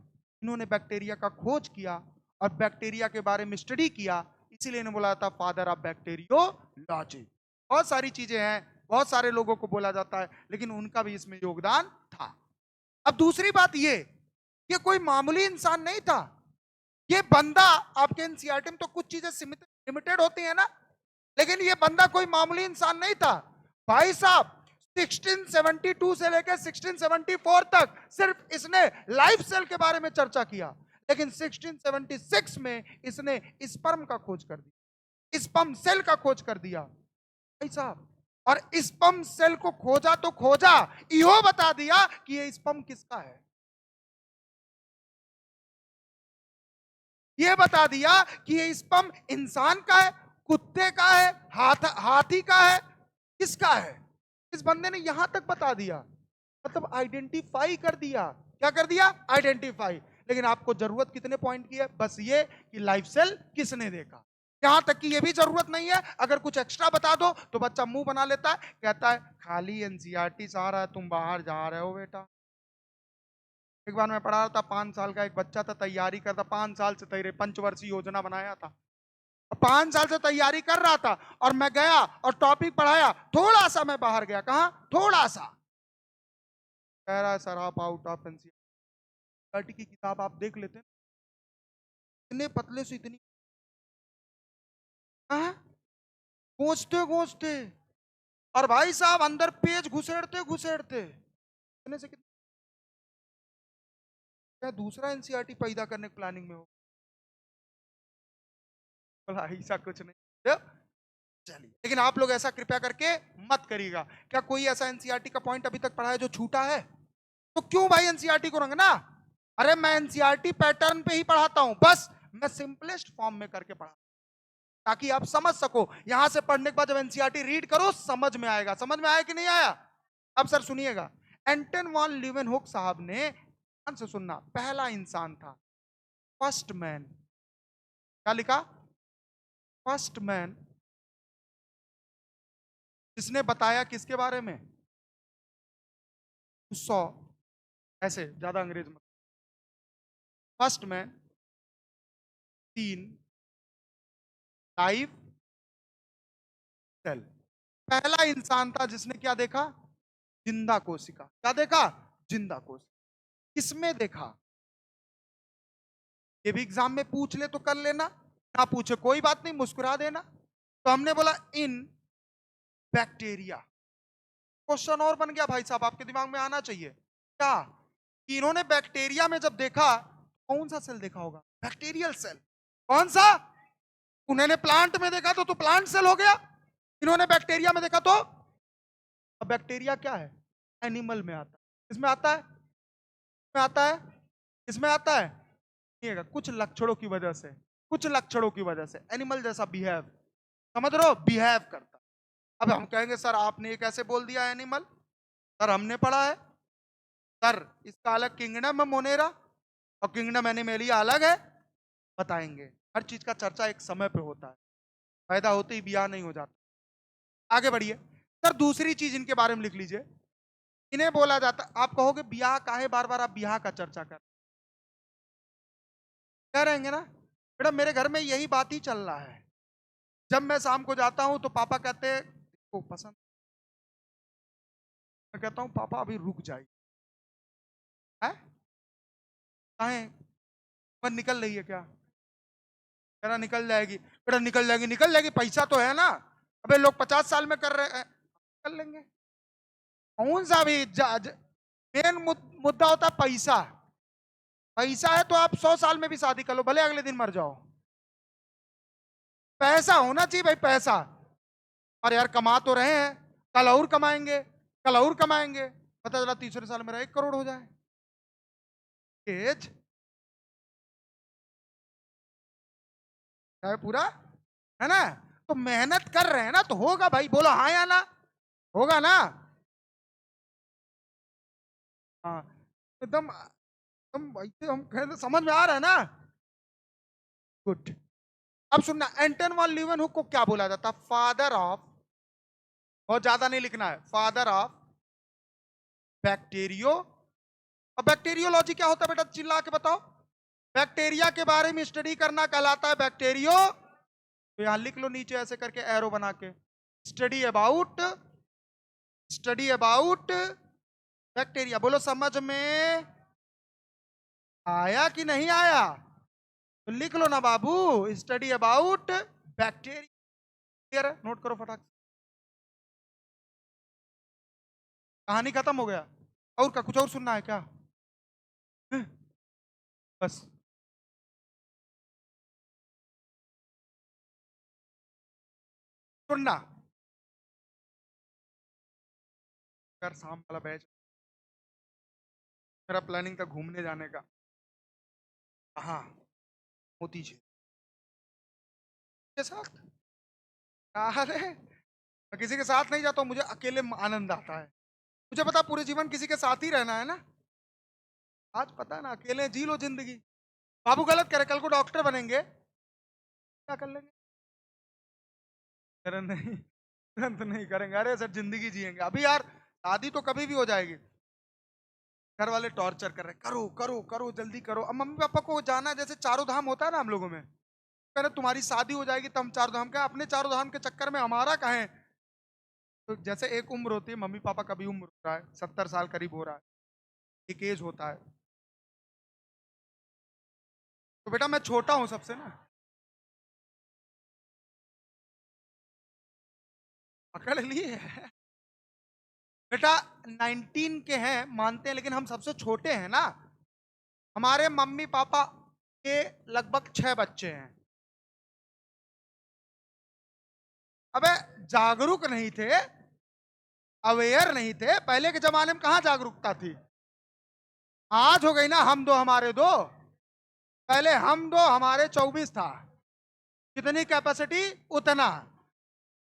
इन्होंने बैक्टीरिया का खोज किया और बैक्टीरिया के बारे में स्टडी किया, इसीलिए इन्हें बोला जाता फादर ऑफ बैक्टीरियोलॉजी। बहुत सारी चीजें हैं, बहुत सारे लोगों को बोला जाता है, लेकिन उनका भी इसमें योगदान था। अब दूसरी बात ये कोई मामूली इंसान नहीं था। ये बंदा, आपके एनसीईआरटी में तो कुछ चीजें लिमिटेड होती है ना, लेकिन ये बंदा कोई मामूली इंसान नहीं था भाई साहब। 1672 से लेकर 1674 तक सिर्फ इसने लाइफ सेल के बारे में चर्चा किया, लेकिन 1676 में इसने स्पर्म का खोज कर दिया, स्पर्म सेल का खोज कर दिया भाई साहब। और स्पर्म सेल को खोजा तो खोजा, यो बता दिया कि ये स्पर्म किसका है। ये बता दिया कि ये स्पर्म इंसान का है, कुत्ते का है, हाथी का है, किसका है। इस बंदे ने यहां तक बता दिया, मतलब आइडेंटिफाई कर दिया। क्या कर दिया? आइडेंटिफाई। लेकिन आपको जरूरत कितने पॉइंट की है? बस ये कि लाइफ सेल किसने देखा। यहां तक कि ये भी जरूरत नहीं है, अगर कुछ एक्स्ट्रा बता दो तो बच्चा मुंह बना लेता है, कहता है खाली एनसीईआरटी से आ रहा है, तुम बाहर जा रहे हो बेटा। एक बार मैं पढ़ा रहा था, 5 साल का एक बच्चा था, तैयारी करता, 5 साल से तैयारी, पंचवर्षीय योजना बनाया था, 5 साल से तैयारी कर रहा था, और मैं गया और टॉपिक पढ़ाया, थोड़ा सा मैं बाहर गया, कहा थोड़ा सा, कह रहा है सर आप आउट ऑफ एनसीईआरटी की किताब आप देख लेते हैं, इतने पतले से इतनी पहुंचते पहुंचते, और भाई साहब अंदर पेज घुसेड़ते घुसेड़ते इतने से कितने, क्या दूसरा एनसीईआरटी पैदा करने की प्लानिंग में हो? बोला ऐसा कुछ नहीं। चलिए, लेकिन आप लोग ऐसा कृपया करके मत करिएगा। क्या कोई ऐसा एनसीईआरटी का पॉइंट अभी तक पढ़ा है जो छूटा है? तो क्यों भाई एनसीईआरटी को रंगना? अरे मैं एनसीईआरटी पैटर्न पे ही पढ़ाता हूं, बस मैं सिंपलेस्ट फॉर्म में करके पढ़ा, ताकि आप समझ सको। यहां से पढ़ने के बाद जब एनसीईआरटी रीड करो समझ में आएगा। समझ में आया कि नहीं आया? अब सर सुनिएगा, एंटन वॉन लीवेनहुक साहब ने, ध्यान से सुनना, पहला इंसान था, फर्स्ट मैन। क्या लिखा? फर्स्ट मैन, जिसने बताया किसके बारे में? 100, ऐसे ज्यादा अंग्रेज में, फर्स्ट मैन, 3 लाइव सेल। पहला इंसान था जिसने क्या देखा? जिंदा कोशिका। क्या देखा? जिंदा कोशिका किसमें देखा? ये भी एग्जाम में पूछ ले तो कर लेना, ना पूछे कोई बात नहीं, मुस्कुरा देना। तो हमने बोला इन बैक्टीरिया। क्वेश्चन और बन गया भाई साहब, आपके दिमाग में आना चाहिए क्या कि इन्होंने बैक्टीरिया में जब देखा, कौन सा सेल देखा होगा? Bacterial cell. कौन सा? उन्होंने प्लांट में देखा तो प्लांट सेल हो गया, इन्होंने बैक्टीरिया में देखा तो। अब बैक्टीरिया क्या है? एनिमल में आता है। इसमें आता है, इसमें आता है, इसमें आता है नहीं, कुछ लक्षणों की वजह से, कुछ लक्षणों की वजह से एनिमल जैसा बिहेव, समझ रहे हो, बिहेव करता। अब हम कहेंगे सर आपने ये कैसे बोल दिया एनिमल? सर हमने पढ़ा है सर, इसका अलग किंगडम है मोनेरा और किंगडम एनिमेलिया अलग है। बताएंगे, हर चीज का चर्चा एक समय पे होता है, पैदा होते ही बिया नहीं हो जाता। आगे बढ़िए सर, दूसरी चीज इनके बारे में लिख लीजिए। इन्हें बोला जाता, आप कहोगे ब्याह काहे बार बार आप ब्याह का चर्चा कर रहेंगे ना बेटा, मेरे घर में यही बात ही चल रहा है। जब मैं शाम को जाता हूं तो पापा कहते हैं को पसंद, मैं कहता हूं पापा अभी रुक जाइए, है काहे मैं निकल रही है क्या? कह रहा निकल जाएगी बेटा, निकल जाएगी, निकल जाएगी, पैसा तो है ना। अबे लोग 50 साल में कर रहे हैं, कर लेंगे। कौन सा भी मेन मुद्दा होता है पैसा। पैसा है तो आप 100 साल में भी शादी कर लो, भले अगले दिन मर जाओ। पैसा होना चाहिए भाई, पैसा। और यार कमा तो रहे हैं, कल और कमाएंगे, कल और कमाएंगे, पता चला तीसरे साल मेरा 1 करोड़ हो जाए। एज है पूरा, है ना? तो मेहनत कर रहे हैं ना तो होगा भाई, बोलो हाँ या ना, होगा ना? हाँ एकदम एकदम ऐसे हम कह समझ में आ रहा है ना? गुड। अब सुनना, एंटन वॉन लीeuwenhoek को क्या बोला जाता? फादर ऑफ, बहुत ज्यादा नहीं लिखना है, फादर ऑफ बैक्टीरियो। अब बैक्टीरियोलॉजी क्या होता है बेटा, चिल्ला के बताओ। बैक्टीरिया के बारे में स्टडी करना कहलाता है बैक्टीरियो। तो यहां लिख लो नीचे ऐसे करके एरो बना के, study about, study about bacteria. बोलो समझ में आया कि नहीं आया? तो लिख लो ना बाबू, स्टडी अबाउट बैक्टीरिया। नोट करो फटाक से, कहानी खत्म हो गया। और क्या कुछ और सुनना है क्या? बस सुनना, यार शाम वाला बैच मेरा प्लानिंग था घूमने जाने का। हाँ मोती जी के साथ, अरे मैं किसी के साथ नहीं जाता हूँ, मुझे अकेले में आनंद आता है। मुझे पता पूरे जीवन किसी के साथ ही रहना है ना। आज पता है ना, अकेले जी लो जिंदगी। बाबू गलत करे, कल को डॉक्टर बनेंगे, क्या कर लेंगे? अरे नहीं, तुरंत नहीं करेंगे, अरे सर जिंदगी जिएंगे अभी यार, शादी तो कभी भी हो जाएगी। घर वाले टॉर्चर कर रहे, करो करो करो जल्दी करो। अब मम्मी पापा को जाना है, जैसे चारों धाम होता है ना हम लोगों में, कह रहे तुम्हारी शादी हो जाएगी तो हम चारों धाम का, अपने चारों धाम के चक्कर में हमारा कहाँ है? तो जैसे एक उम्र होती है, मम्मी पापा का भी उम्र हो रहा है, 70 साल करीब हो रहा है, एक एज होता है। तो बेटा मैं छोटा हूं सबसे ना, पकड़ लिए बेटा 19 के हैं मानते हैं, लेकिन हम सबसे छोटे हैं ना। हमारे मम्मी पापा के लगभग 6 बच्चे हैं। अबे जागरूक नहीं थे, अवेयर नहीं थे, पहले के जमाने में कहां जागरूकता थी। आज हो गई ना हम दो हमारे दो, पहले हम दो हमारे 24 था। कितनी कैपेसिटी उतना।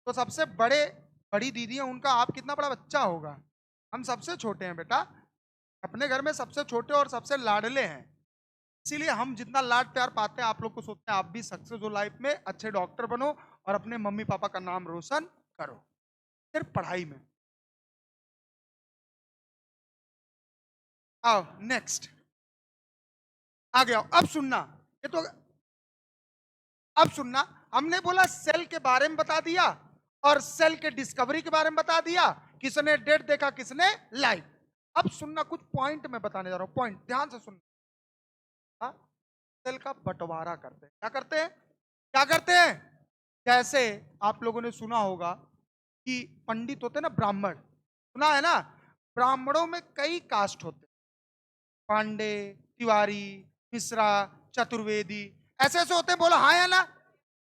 तो सबसे बड़े, बड़ी दीदी है उनका आप कितना बड़ा बच्चा होगा, हम सबसे छोटे हैं बेटा, अपने घर में सबसे छोटे और सबसे लाडले हैं। इसीलिए हम जितना लाड प्यार पाते हैं आप लोग को, सोचते हैं आप भी सक्सेस हो लाइफ में, अच्छे डॉक्टर बनो और अपने मम्मी पापा का नाम रोशन करो, सिर्फ पढ़ाई में। आओ नेक्स्ट, आगे आओ। अब सुनना, ये तो अब सुनना, हमने बोला सेल के बारे में बता दिया और सेल के डिस्कवरी के बारे में बता दिया, किसने डेट देखा किसने लाइफ। अब सुनना, कुछ पॉइंट मैं बताने जा रहा हूं, पॉइंट ध्यान से सुनना। हाँ? सेल का बंटवारा करते हैं, क्या करते हैं, क्या करते हैं? जैसे आप लोगों ने सुना होगा कि पंडित होते हैं ना, ब्राह्मण, सुना है ना? ब्राह्मणों में कई कास्ट होते हैं, पांडे, तिवारी, मिश्रा, चतुर्वेदी, ऐसे ऐसे होते हैं, बोलो हाँ या ना?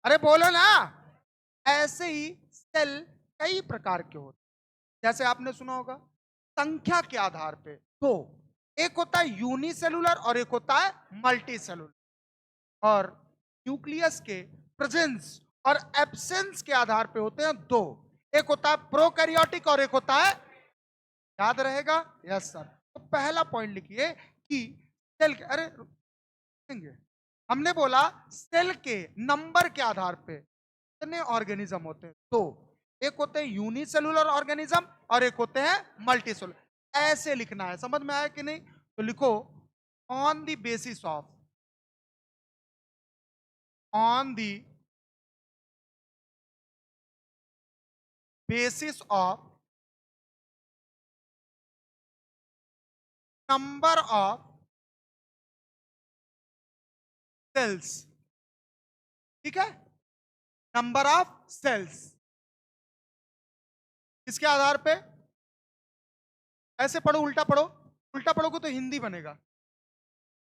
अरे बोलो ना। ऐसे ही सेल कई प्रकार के होते हैं। जैसे आपने सुना होगा संख्या के आधार पे दो, एक होता है यूनिसेलुलर और एक होता है मल्टी सेलुलर। और न्यूक्लियस के प्रेजेंस और एब्सेंस के आधार पे होते हैं दो, एक होता है प्रोकैरियोटिक और एक होता है, याद रहेगा? Yes sir. तो पहला पॉइंट लिखिए कि सेल के, अरे रुकेंगे, हमने बोला सेल के नंबर के आधार पे कितने ऑर्गेनिज्म होते हैं, दो, एक होते हैं यूनिसेलुलर ऑर्गेनिज्म और एक होते हैं मल्टीसेलुलर। ऐसे लिखना है, समझ में आया कि नहीं? तो लिखो on the basis of, on the basis of number of cells, ठीक है, नंबर ऑफ सेल्स किसके आधार पे? ऐसे पढ़ो, उल्टा पढ़ो, उल्टा पढ़ोगे तो हिंदी बनेगा।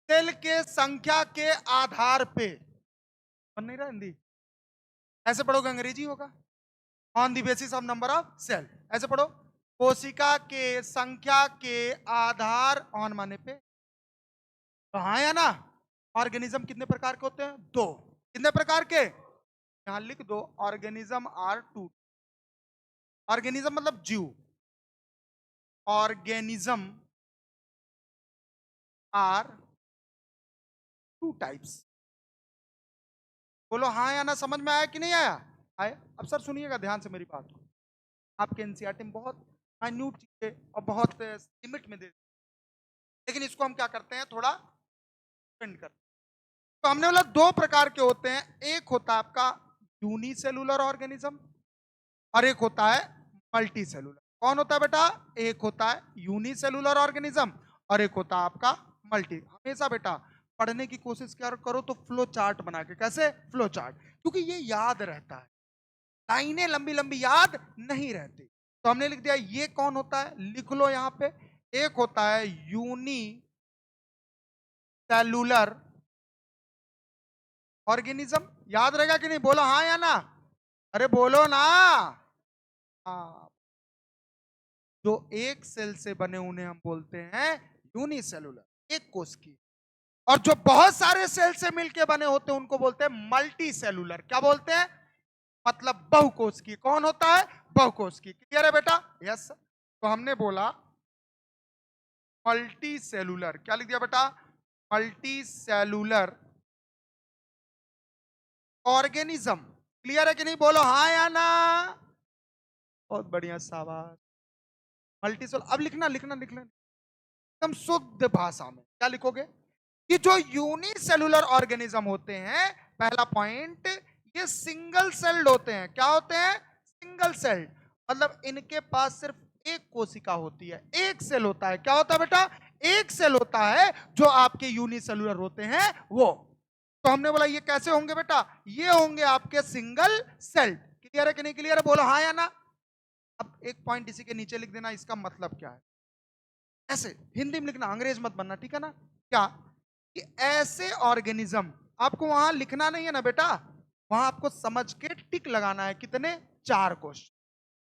सेल के संख्या के आधार पे, बन नहीं रहा हिंदी, ऐसे पढ़ोगे अंग्रेजी होगा। On the basis of number of cell, ऐसे पढ़ो, कोशिका के संख्या के आधार, ऑन माने पे, तो हाँ या ना? ऑर्गेनिज्म कितने प्रकार के होते हैं? दो। कितने प्रकार के? यहां लिख दो, ऑर्गेनिज्म आर टू। ऑर्गेनिज्म मतलब जीव, ऑर्गेनिज्म आर टू टाइप्स। बोलो हाँ या ना, समझ में आया कि नहीं आया? आए? अब सर सुनिएगा ध्यान से मेरी बात को, आपके एनसीईआरटी में बहुत माइन्यूट चीजें और बहुत लिमिट में दे, लेकिन इसको हम क्या करते हैं, थोड़ा एक्सपेंड करते हैं। तो हमने बोला दो प्रकार के होते हैं, एक होता है आपका यूनिसेलुलर ऑर्गेनिज्म और एक होता है मल्टी सेलुलर। कौन होता है बेटा? एक होता है यूनिसेलुलर ऑर्गेनिज्म और एक होता है आपका मल्टी। हमेशा बेटा पढ़ने की कोशिश क्या करो तो फ्लो चार्ट बना के, कैसे फ्लो चार्ट, क्योंकि ये याद रहता है, लाइनें लंबी लंबी याद नहीं रहती। तो हमने लिख दिया ये कौन होता है, लिख लो यहां पे, एक होता है यूनी सेलुलर ऑर्गेनिज्म, याद रहेगा कि नहीं? बोलो हाँ या ना? अरे बोलो ना। हाँ, जो एक सेल से बने उन्हें हम बोलते हैं यूनिसेलुलर, एक कोश की, और जो बहुत सारे सेल से मिलकर बने होते हैं उनको बोलते हैं मल्टी सेलुलर। क्या बोलते हैं? मतलब बहुकोश की। कौन होता है? बहुकोश की। क्लियर है बेटा? यस। तो हमने बोला मल्टी सेलुलर, क्या लिख दिया बेटा? Multi cellular organism. क्लियर है कि नहीं? बोलो हाँ या ना। बहुत बढ़िया, शाबाश। मल्टी सेल, अब लिखना लिखना लिखना एकदम शुद्ध भाषा में, क्या लिखोगे कि जो यूनिसेलुलर ऑर्गेनिज्म होते हैं, पहला पॉइंट, ये सिंगल सेल्ड होते हैं। क्या होते हैं? सिंगल सेल्ड, मतलब इनके पास सिर्फ एक कोशिका होती है, एक सेल होता है। क्या होता है बेटा? एक सेल होता है। जो आपके यूनिसेलुलर होते हैं वो, तो हमने बोला ये कैसे होंगे बेटा? ये होंगे आपके सिंगल सेल्ड। क्लियर है कि नहीं क्लियर है? बोलो हाँ या ना। अब एक पॉइंट इसी के नीचे लिख देना, इसका मतलब क्या है, ऐसे हिंदी में लिखना, अंग्रेज मत बनना, ठीक है ना? क्या कि ऐसे ऑर्गेनिज्म, आपको वहां लिखना नहीं है ना बेटा, वहां आपको समझ के टिक लगाना है, कितने? चार क्वेश्चन,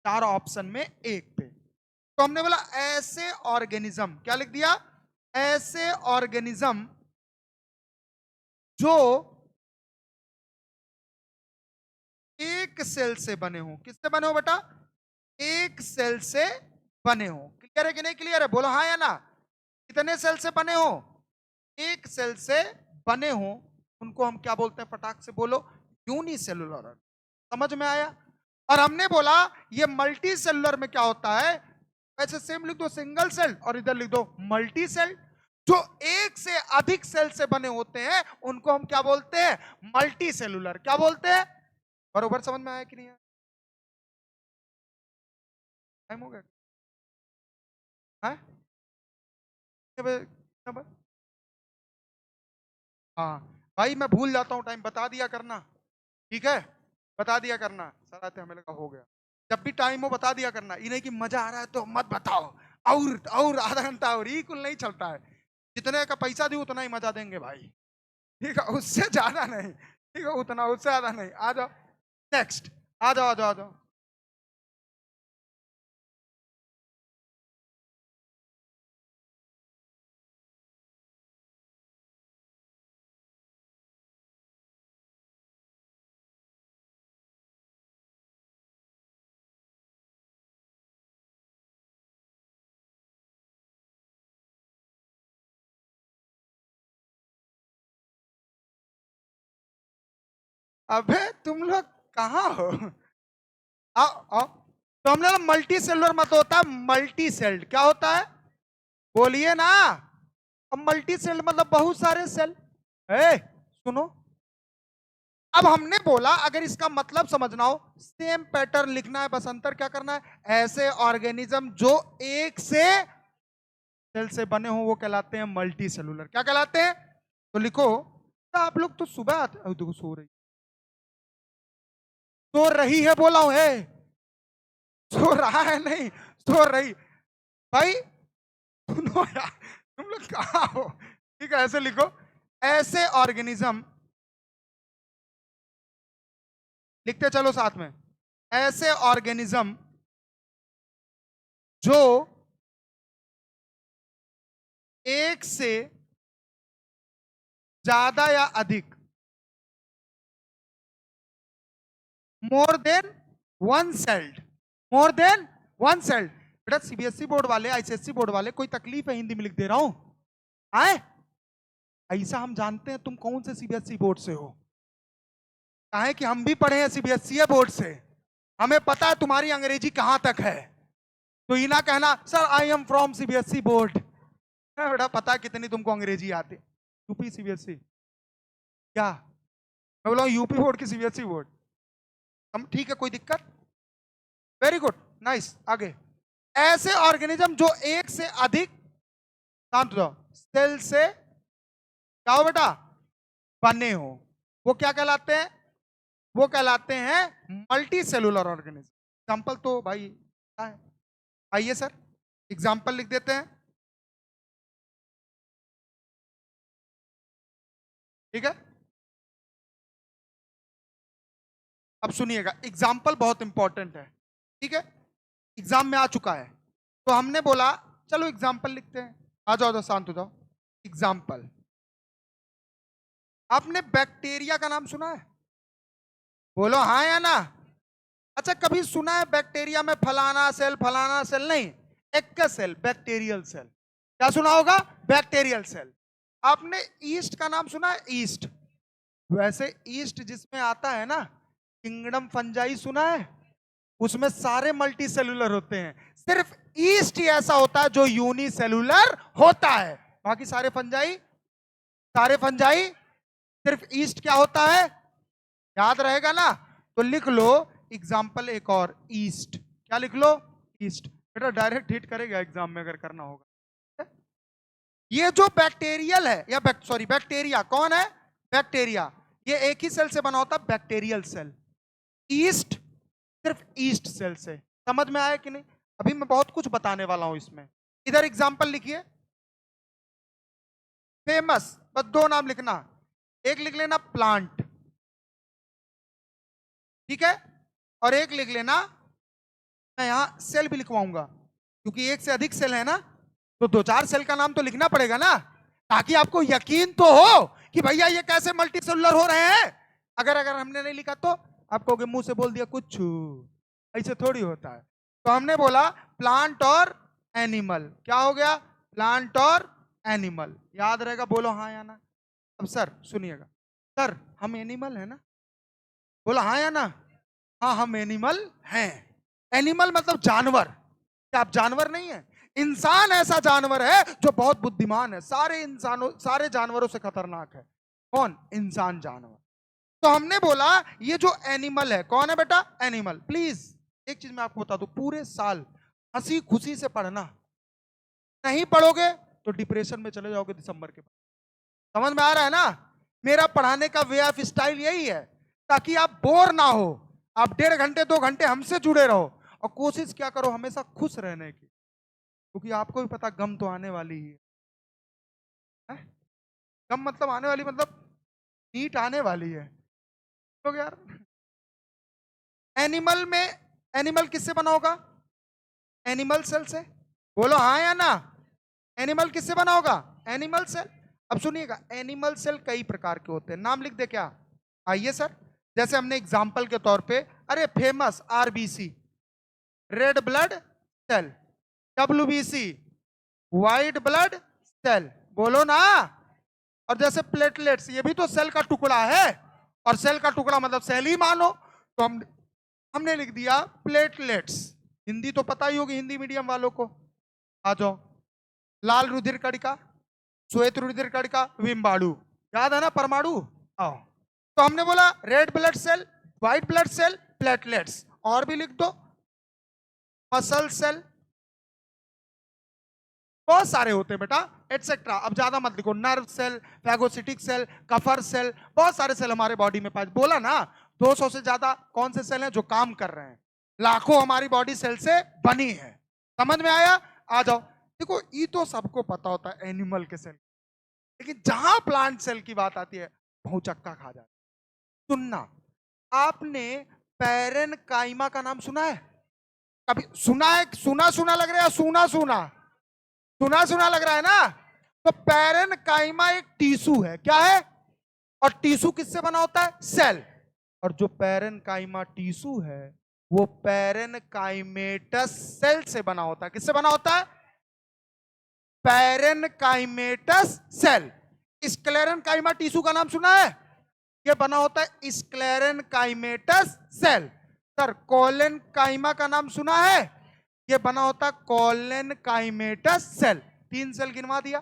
चार ऑप्शन में एक पे। तो हमने बोला ऐसे ऑर्गेनिज्म, क्या लिख दिया? ऐसे ऑर्गेनिज्म जो एक सेल से बने हो। किससे बने हो बेटा? एक सेल से बने हो। क्लियर है कि नहीं क्लियर है? बोलो हाँ या ना। कितने सेल से बने हो? एक सेल से बने हो, उनको हम क्या बोलते हैं? फटाक से बोलो, यूनिसेलुलर। समझ में आया? और हमने बोला ये मल्टी सेलुलर में क्या होता है, ऐसे सेम लिख दो, सिंगल सेल, और इधर लिख दो मल्टी सेल। जो एक से अधिक सेल से बने होते हैं उनको हम क्या बोलते हैं? Multi cellular. क्या बोलते हैं? बरोबर समझ में आया कि नहीं आया? टाइम हो गया? हाँ? हाँ भाई, मैं भूल जाता हूँ टाइम, बता दिया करना, ठीक है, बता दिया करना। सर आते हमें लगा हो गया। जब भी टाइम हो बता दिया करना, ये नहीं कि मजा आ रहा है तो मत बताओ, और आधा घंटा और, ये कुल नहीं चलता है। जितने का पैसा दी उतना ही मजा देंगे भाई, ठीक है, उससे ज्यादा नहीं, ठीक है, उतना, उससे ज्यादा नहीं। आ जाओ नेक्स्ट, आ जाओ आ जाओ आ जाओ। अबे तुम लोग कहाँ हो? आओ आओ। तो हमने मल्टी सेलुलर मत होता, मल्टी सेल्ड क्या होता है? बोलिए ना। अब मल्टी सेल मतलब बहुत सारे सेल। सुनो, अब हमने बोला अगर इसका मतलब समझना हो, सेम पैटर्न लिखना है, बस अंतर क्या करना है, ऐसे ऑर्गेनिज्म जो एक से सेल से बने हो वो कहलाते हैं मल्टी सेलुलर। क्या कहलाते हैं? तो लिखो। तो आप लोग तो सुबह आते, देखो सो रही है बोला हूं, है सो रहा है नहीं, सो रही। भाई सुनो यार, तुम लोग कहाँ हो? ठीक है, ऐसे लिखो, ऐसे ऑर्गेनिज्म, लिखते चलो साथ में, ऐसे ऑर्गेनिज्म जो एक से ज्यादा या अधिक, more than one sailed, more than one sailed. बेटा सीबीएसई बोर्ड वाले, आईसीएसई बोर्ड वाले, कोई तकलीफ है हिंदी में लिख दे रहा हूं? आए, ऐसा हम जानते हैं तुम कौन से सीबीएसई बोर्ड से हो, काहे कि हम भी पढ़े हैं सीबीएसई बोर्ड से, हमें पता है तुम्हारी अंग्रेजी कहां तक है। तो ये ना कहना sir I am from CBSE board, बेटा पता है कितनी तुमको अंग्रेजी आती। यूपी सीबीएसई क्या, मैं बोला यूपी बोर्ड की सीबीएसई बोर्ड, हम ठीक है, कोई दिक्कत? Very good, nice. आगे, ऐसे ऑर्गेनिज्म जो एक से अधिक, शांत हो, सेल से क्या हो बेटा, बने हो, वो क्या कहलाते हैं? वो कहलाते हैं मल्टी सेलुलर ऑर्गेनिज्म। एग्जाम्पल तो भाई क्या है? आइए सर, एग्जाम्पल लिख देते हैं, ठीक है। अब सुनिएगा, एग्जाम्पल बहुत इंपॉर्टेंट है, ठीक है, एग्जाम में आ चुका है। तो हमने बोला चलो एग्जाम्पल लिखते हैं। आ जाओ, शांत हो जाओ। एग्जाम्पल, आपने बैक्टीरिया का नाम सुना है? बोलो हाँ या ना। अच्छा, कभी सुना है बैक्टीरिया में फलाना सेल फलाना सेल? नहीं, एक का सेल, बैक्टीरियल सेल। क्या सुना होगा? Bacterial cell. आपने ईस्ट का नाम सुना है? ईस्ट, वैसे ईस्ट जिसमें आता है ना, किंगडम फंजाई सुना है? उसमें सारे मल्टी सेलुलर होते हैं, सिर्फ ईस्ट ही ऐसा होता है जो यूनिसेलुलर होता है। बाकी सारे फंजाई, सारे फंजाई, सिर्फ ईस्ट क्या होता है, याद रहेगा ना? तो लिख लो एग्जाम्पल एक और, ईस्ट। क्या लिख लो? ईस्ट। बेटा डायरेक्ट हिट करेगा एग्जाम में अगर करना होगा। ये जो बैक्टीरियल है या सॉरी बैक्टीरिया कौन है? बैक्टीरिया, ये एक ही सेल से बना होता है, बैक्टीरियल सेल। ईस्ट सिर्फ ईस्ट सेल से। समझ में आया कि नहीं? अभी मैं बहुत कुछ बताने वाला हूं इसमें। इधर एग्जाम्पल लिखिए, फेमस, बस दो नाम लिखना, एक लिख लेना प्लांट, ठीक है, और एक लिख लेना, मैं यहां सेल भी लिखवाऊंगा क्योंकि एक से अधिक सेल है ना, तो दो चार सेल का नाम तो लिखना पड़ेगा ना, ताकि आपको यकीन तो हो कि भैया ये कैसे मल्टी सेलुलर हो रहे हैं। अगर अगर हमने नहीं लिखा तो आप कहोगे मुंह से बोल दिया कुछ, ऐसे थोड़ी होता है। तो हमने बोला प्लांट और एनिमल, क्या हो गया? प्लांट और एनिमल, याद रहेगा? बोलो हाँ या ना। अब सर सुनिएगा, सर हम एनिमल है ना? बोला हाँ या ना? हाँ हम एनिमल हैं। एनिमल मतलब जानवर। क्या आप जानवर नहीं है? इंसान ऐसा जानवर है जो बहुत बुद्धिमान है, सारे इंसानों, सारे जानवरों से खतरनाक है। कौन? इंसान जानवर। तो हमने बोला ये जो एनिमल है, कौन है बेटा? एनिमल। प्लीज एक चीज मैं आपको बता दूं, पूरे साल हंसी खुशी से पढ़ना, नहीं पढ़ोगे तो डिप्रेशन में चले जाओगे दिसंबर के बाद। समझ में आ रहा है ना? मेरा पढ़ाने का वे ऑफ स्टाइल यही है, ताकि आप बोर ना हो, आप 1.5 घंटे 2 घंटे हमसे जुड़े रहो, और कोशिश क्या करो हमेशा खुश रहने की, क्योंकि आपको भी पता गम तो आने वाली ही है। गम मतलब आने वाली, मतलब नीट आने वाली है तो यार। एनिमल में, एनिमल किससे बना होगा? एनिमल सेल से। बोलो हाँ या ना? एनिमल किससे बना होगा? Animal cell. अब सुनिएगा, एनिमल सेल कई प्रकार के होते हैं, नाम लिख दे क्या? आइए सर, जैसे हमने एग्जांपल के तौर पे, अरे famous RBC, red blood cell, WBC, white blood cell, बोलो ना। और जैसे प्लेटलेट्स, ये भी तो सेल का टुकड़ा है, और सेल का टुकड़ा मतलब सेल ही मानो, तो हमने लिख दिया प्लेटलेट्स। हिंदी तो पता ही होगी हिंदी मीडियम वालों को। आ जाओ, लाल रुधिर कणिका, श्वेत रुधिर कणिका, विम्बाणु, याद है ना परमाणु? आओ, तो हमने बोला red blood cell, white blood cell, platelets, और भी लिख दो, मसल सेल, बहुत सारे होते हैं बेटा, एटसेट्रा। अब ज्यादा मत लिखो, nerve cell, phagocytic cell, Kupffer cell, बहुत सारे सेल हमारे बॉडी में पाए। बोला ना 200 से ज्यादा कौन से सेल हैं जो काम कर रहे हैं, लाखों हमारी बॉडी सेल से बनी है। समझ में आया? आ जाओ, देखो ये तो सबको पता होता है एनिमल के सेल, लेकिन जहां प्लांट सेल की बात आती है भौचक्का खा जाता है। सुनना, आपने पैरेन काइमा का नाम सुना है? कभी सुना है? सुना सुना लग रहा है, सुना सुना सुना सुना लग रहा है ना? तो पैरेन काइमा एक टिश्यू है, क्या है? और टिश्यू किससे बना होता है? सेल। और जो पैरेन काइमा टिश्यू है वो पैरेन काइमेटस सेल से बना होता है। किससे बना होता है? पैरेन काइमेटस सेल। स्क्लेरन काइमा टिश्यू का नाम सुना है? ये बना होता है स्क्लेरन काइमेटस सेल। सर कोलेन काइमा का नाम सुना है? ये बना होता है कोलेन काइमेटस सेल। 3 सेल गिनवा दिया।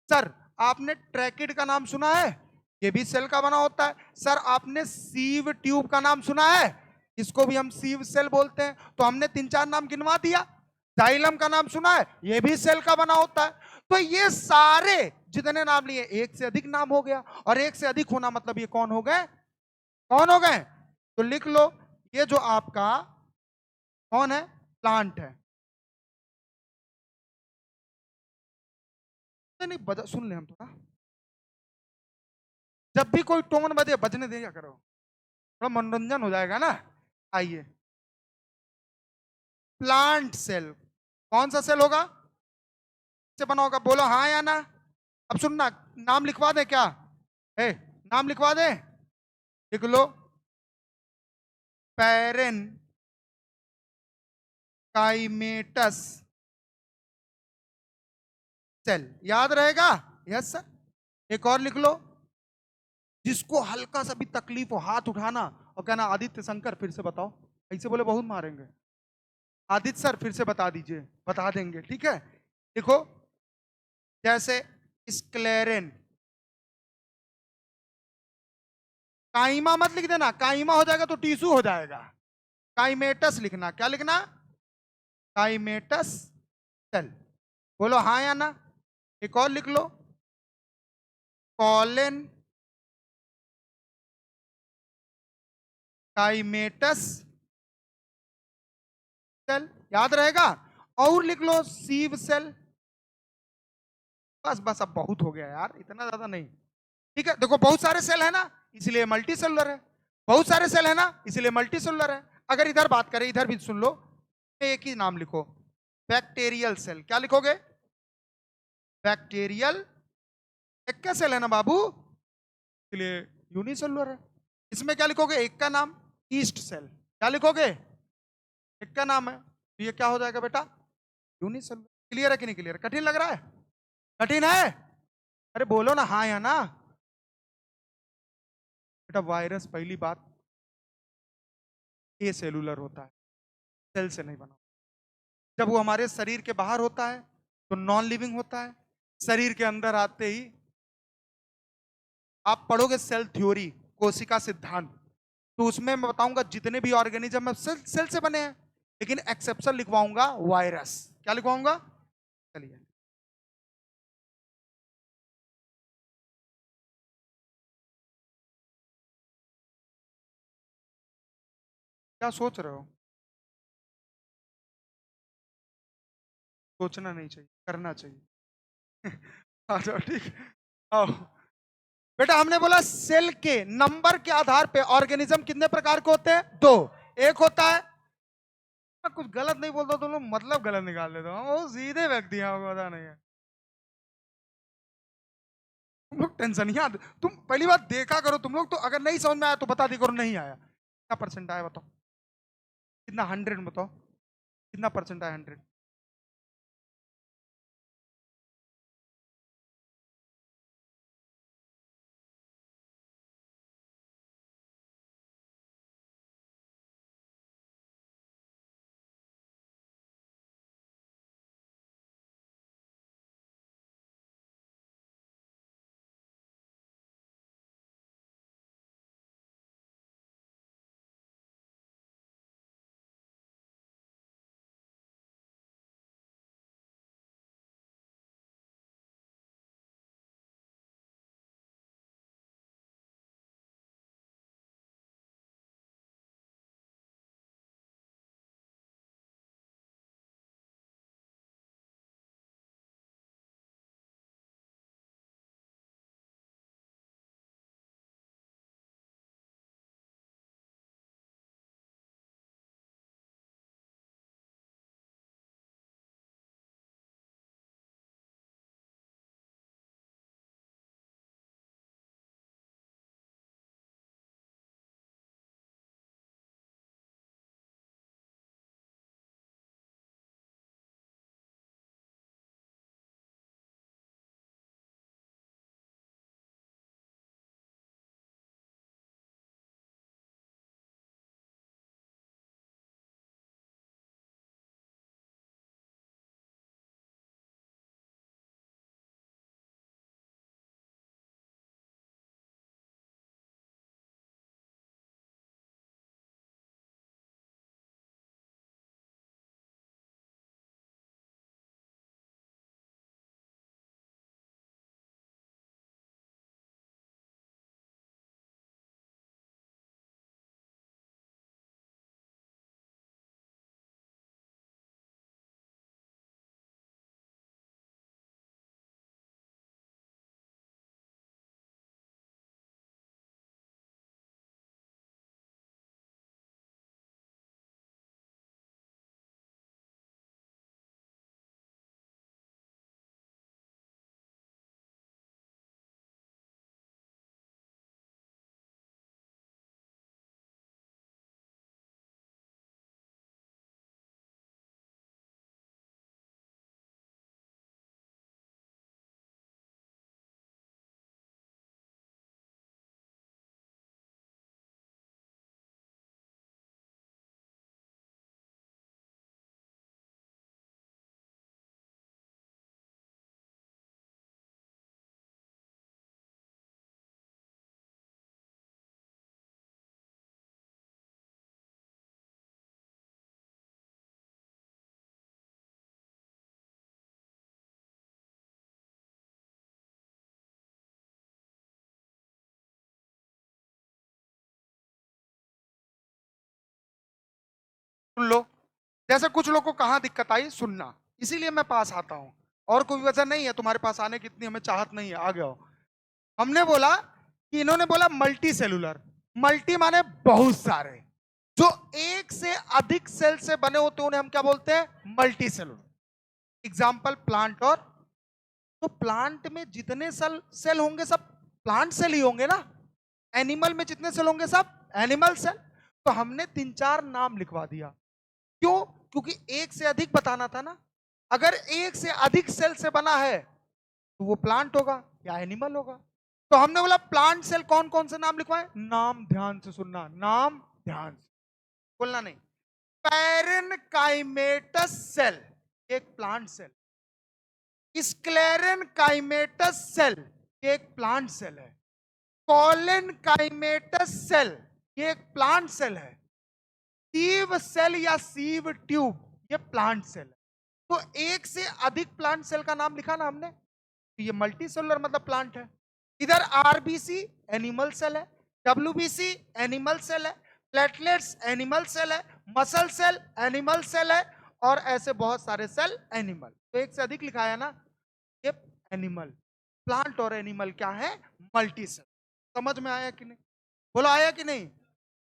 सर आपने ट्रैकिड का नाम सुना है? ये भी सेल का बना होता है। सर आपने सीव ट्यूब का नाम सुना है? इसको भी हम सीव सेल बोलते हैं। तो हमने 3-4 नाम गिनवा दिया। जाइलम का नाम सुना है? ये भी सेल का बना होता है। तो ये सारे जितने नाम लिए, एक से अधिक नाम हो गया, और एक से अधिक होना मतलब ये कौन हो गए? कौन हो गए? तो लिख लो, ये जो आपका कौन है? प्लांट है। नहीं सुन ले हम थोड़ा, जब भी कोई टोन बजे बजने देगा करो, थोड़ा मनोरंजन हो जाएगा ना। आइए, प्लांट सेल कौन सा सेल होगा? से बना होगा, बोलो हाँ या ना? अब सुनना, नाम लिखवा दे क्या? नाम लिखवा दे, लिख लो, पैरेन काइमेटस सेल। याद रहेगा? Yes sir. एक और लिख लो, जिसको हल्का सा भी तकलीफ हो हाथ उठाना और कहना आदित्य शंकर फिर से बताओ, ऐसे बोले बहुत मारेंगे। आदित्य सर फिर से बता दीजिए, बता देंगे, ठीक है? देखो, जैसे स्क्लेरेन, काइमा मत लिख देना, काइमा हो जाएगा तो टिश्यू हो जाएगा। काइमेटस लिखना, क्या लिखना? काइमेटस सेल। बोलो हाँ या ना? एक और लिख लो, कॉलेन काइमेटस सेल। याद रहेगा? और लिख लो सीव सेल। बस बस, अब बहुत हो गया यार, इतना ज्यादा नहीं, ठीक है? देखो बहुत सारे सेल है ना, इसलिए मल्टी सेलुलर है। बहुत सारे सेल है ना, इसलिए मल्टी सेलुलर है। अगर इधर बात करें, इधर भी सुन लो, एक ही नाम लिखो, बैक्टीरियल सेल। क्या लिखोगे? बैक्टीरियल। एक का सेल है ना बाबू, इसलिए यूनिसेलुलर है। इसमें क्या लिखोगे? एक का नाम ईस्ट सेल। क्या लिखोगे? एक का नाम है, तो ये क्या हो जाएगा बेटा? यूनिसेलुलर। क्लियर है कि नहीं क्लियर? कठिन लग रहा है? कठिन है? अरे बोलो ना हाँ या ना? बेटा वायरस पहली बात ए सेलुलर होता है, सेल से नहीं बना। जब वो हमारे शरीर के बाहर होता है तो नॉन लिविंग होता है। शरीर के अंदर आते ही आप पढ़ोगे सेल थ्योरी, कोशिका सिद्धांत, तो उसमें मैं बताऊंगा जितने भी ऑर्गेनिज्म है सेल से बने हैं, लेकिन एक्सेप्शन लिखवाऊंगा वायरस। क्या लिखवाऊंगा? चलिए, क्या सोच रहे हो? सोचना नहीं चाहिए, करना चाहिए। आ जाओ, ठीक है। आओ बेटा, हमने बोला सेल के नंबर के आधार पे ऑर्गेनिज्म कितने प्रकार के होते हैं? दो। एक होता है, मैं कुछ गलत नहीं बोलता तुम लोग मतलब गलत निकाल देते हो, वो सीधे व्यक्ति हैं, आपको पता नहीं है। तुम लोग टेंशन ही तुम पहली बात देखा करो, तुम लोग तो अगर नहीं समझ में आया तो बता दी करो नहीं आया। कितना परसेंट आया बताओ? कितना? 100 में बताओ कितना परसेंट आया? 100। सुन लो, जैसे कुछ लोग को कहाँ दिक्कत आई सुनना, इसीलिए मैं पास आता हूँ। और कोई वजह नहीं है तुम्हारे पास आने की, इतनी हमें चाहत नहीं है, आ गया हो। हमने बोला कि इन्होंने बोला मल्टी सेलुलर। मल्टी माने बहुत सारे, जो एक से अधिक सेल से बने होते हैं उन्हें हम क्या बोलते हैं? Multi cellular. Example plant. और तो प्लांट में जितने सेल सेल होंगे सब प्लांट सेल ही होंगे ना। एनिमल में जितने सेल होंगे सब एनिमल सेल। तो हमने तीन चार नाम लिखवा दिया। क्यों? क्योंकि एक से अधिक बताना था ना। अगर एक से अधिक सेल से बना है तो वो प्लांट होगा या एनिमल होगा। तो हमने बोला प्लांट सेल कौन कौन से नाम लिखवाए? नाम ध्यान से सुनना, नाम ध्यान से बोलना नहीं। पैरेनकाइमेटस सेल एक प्लांट सेल। स्क्लेरेनकाइमेटस सेल एक प्लांट सेल है। कॉलेनकाइमेटस सेल ये एक प्लांट सेल है। सीव सेल या सीव ट्यूब ये प्लांट सेल है। तो एक से अधिक प्लांट सेल का नाम लिखा ना हमने, तो ये मल्टी सेलुलर मतलब प्लांट है। इधर आरबीसी एनिमल सेल है, डब्ल्यूबीसी एनिमल सेल है, प्लेटलेट्स एनिमल सेल है, मसल सेल एनिमल सेल है, और ऐसे बहुत सारे सेल एनिमल। तो एक से अधिक लिखा है ना, ये एनिमल। प्लांट और एनिमल क्या है? Multi cell. समझ में आया कि नहीं? बोलो आया कि नहीं?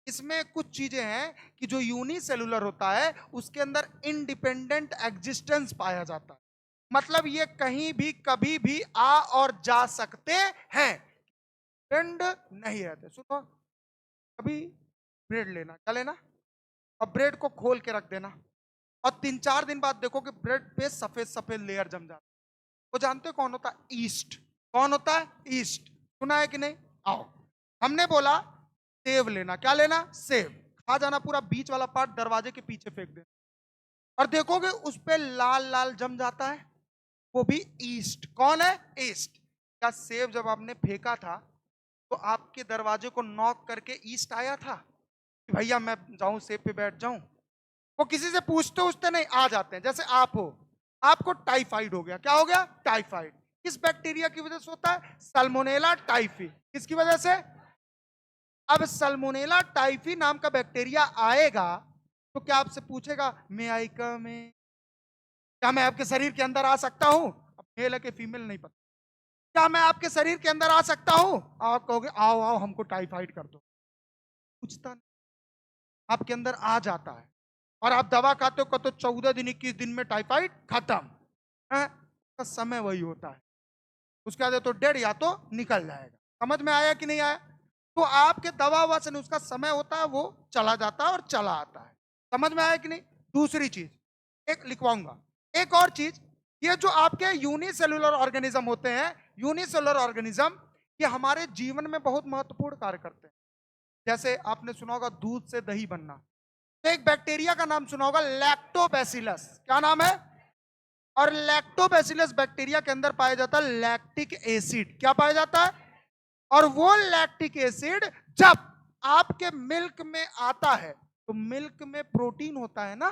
इसमें कुछ चीजें हैं कि जो यूनिसेलुलर होता है उसके अंदर इंडिपेंडेंट एग्जिस्टेंस पाया जाता है। मतलब ये कहीं भी कभी भी आ और जा सकते हैं, डिपेंड नहीं रहते। सुनो, कभी ब्रेड लेना, क्या लेना, और ब्रेड को खोल के रख देना, और 3-4 दिन बाद देखो कि ब्रेड पे सफेद सफेद लेयर जम जाता है। वो जानते हो कौन होता है? ईस्ट। कौन होता है? ईस्ट। सुना है कि नहीं? आओ, हमने बोला सेव लेना, क्या लेना? सेव। खा जाना पूरा बीच वाला पार्ट, दरवाजे के पीछे फेंक देना, और देखोगे उस पे लाल लाल जम जाता है, वो भी ईस्ट। कौन है? ईस्ट। क्या सेव जब आपने फेंका था तो आपके दरवाजे को नॉक करके ईस्ट आया था कि भैया मैं जाऊं सेव पे बैठ जाऊं? वो किसी से पूछते उछते नहीं, आ जाते हैं। जैसे आप हो, आपको टाइफाइड हो गया, क्या हो गया? टाइफाइड। किस बैक्टीरिया की वजह से होता है? Salmonella typhi. किसकी वजह से? अब सल्मोनेला टाइफी नाम का बैक्टीरिया आएगा तो क्या आपसे पूछेगा मे आई कम इन? क्या मैं आपके शरीर के अंदर आ सकता हूं? अब मेल है कि फीमेल नहीं पता। क्या मैं आपके शरीर के अंदर आ सकता हूं? आप कहोगे आओ आओ हमको टाइफाइड कर दो। पूछता नहीं, आपके अंदर आ जाता है, और आप दवा खाते हो तो 14 दिन 21 दिन में टाइफाइड खत्म है। उसका समय वही होता है, उसके बाद तो डेड या तो निकल जाएगा। समझ में आया कि नहीं आया? तो आपके दवा ववा से नहीं, उसका समय होता है, वो चला जाता है और चला आता है। समझ में आया कि नहीं? दूसरी चीज एक लिखवाऊंगा, एक और चीज, ये जो आपके यूनिसेलुलर ऑर्गेनिज्म होते हैं, यूनिसेलुलर ऑर्गेनिज्म, ये हमारे जीवन में बहुत महत्वपूर्ण कार्य करते हैं। जैसे आपने सुना होगा दूध से दही बनना, तो एक बैक्टीरिया का नाम सुना होगा लैक्टोबैसिलस। क्या नाम है? और लैक्टोबैसिलस बैक्टीरिया के अंदर पाया जाता है लैक्टिक एसिड। क्या पाया जाता है? और वो लैक्टिक एसिड जब आपके मिल्क में आता है तो मिल्क में प्रोटीन होता है ना,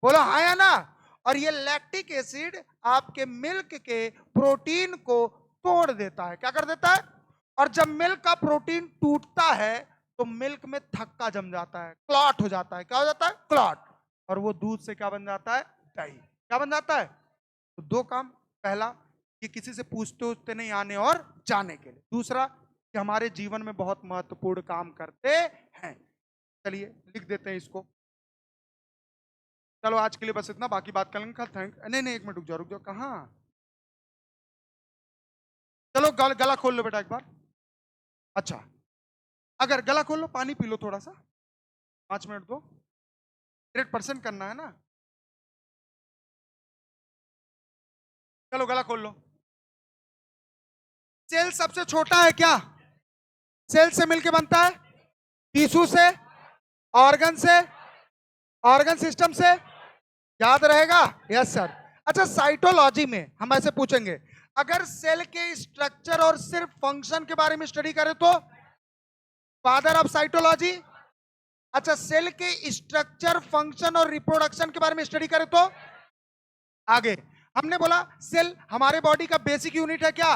बोलो हाँ या ना? और ये लैक्टिक एसिड आपके मिल्क के प्रोटीन को तोड़ देता है। क्या कर देता है? और जब मिल्क का प्रोटीन टूटता है तो मिल्क में थक्का जम जाता है, क्लॉट हो जाता है। क्या हो जाता है? क्लॉट। और वो दूध से क्या बन जाता है? दही। क्या बन जाता है? तो दो काम, पहला कि किसी से पूछते उछते नहीं, आने और जाने के लिए। दूसरा कि हमारे जीवन में बहुत महत्वपूर्ण काम करते हैं। चलिए लिख देते हैं इसको। चलो आज के लिए बस इतना, बाकी बात करेंगे कल। थैंक नहीं नहीं, एक मिनट रुक जाओ, कहाँ? चलो गला खोल लो बेटा एक बार। अच्छा, अगर गला खोल लो, पानी पी लो थोड़ा सा, 5 मिनट दो, 100% करना है ना। चलो गला खोल लो। सेल सबसे छोटा है क्या? सेल से मिलके बनता है, टिश्यू से, ऑर्गन से, ऑर्गन सिस्टम से। याद रहेगा? Yes sir. अच्छा, साइटोलॉजी में हम ऐसे पूछेंगे, अगर सेल के स्ट्रक्चर और सिर्फ फंक्शन के बारे में स्टडी करें तो फादर ऑफ साइटोलॉजी। अच्छा, सेल के स्ट्रक्चर, फंक्शन और रिप्रोडक्शन के बारे में स्टडी करें तो आगे। हमने बोला सेल हमारे बॉडी का बेसिक यूनिट है, क्या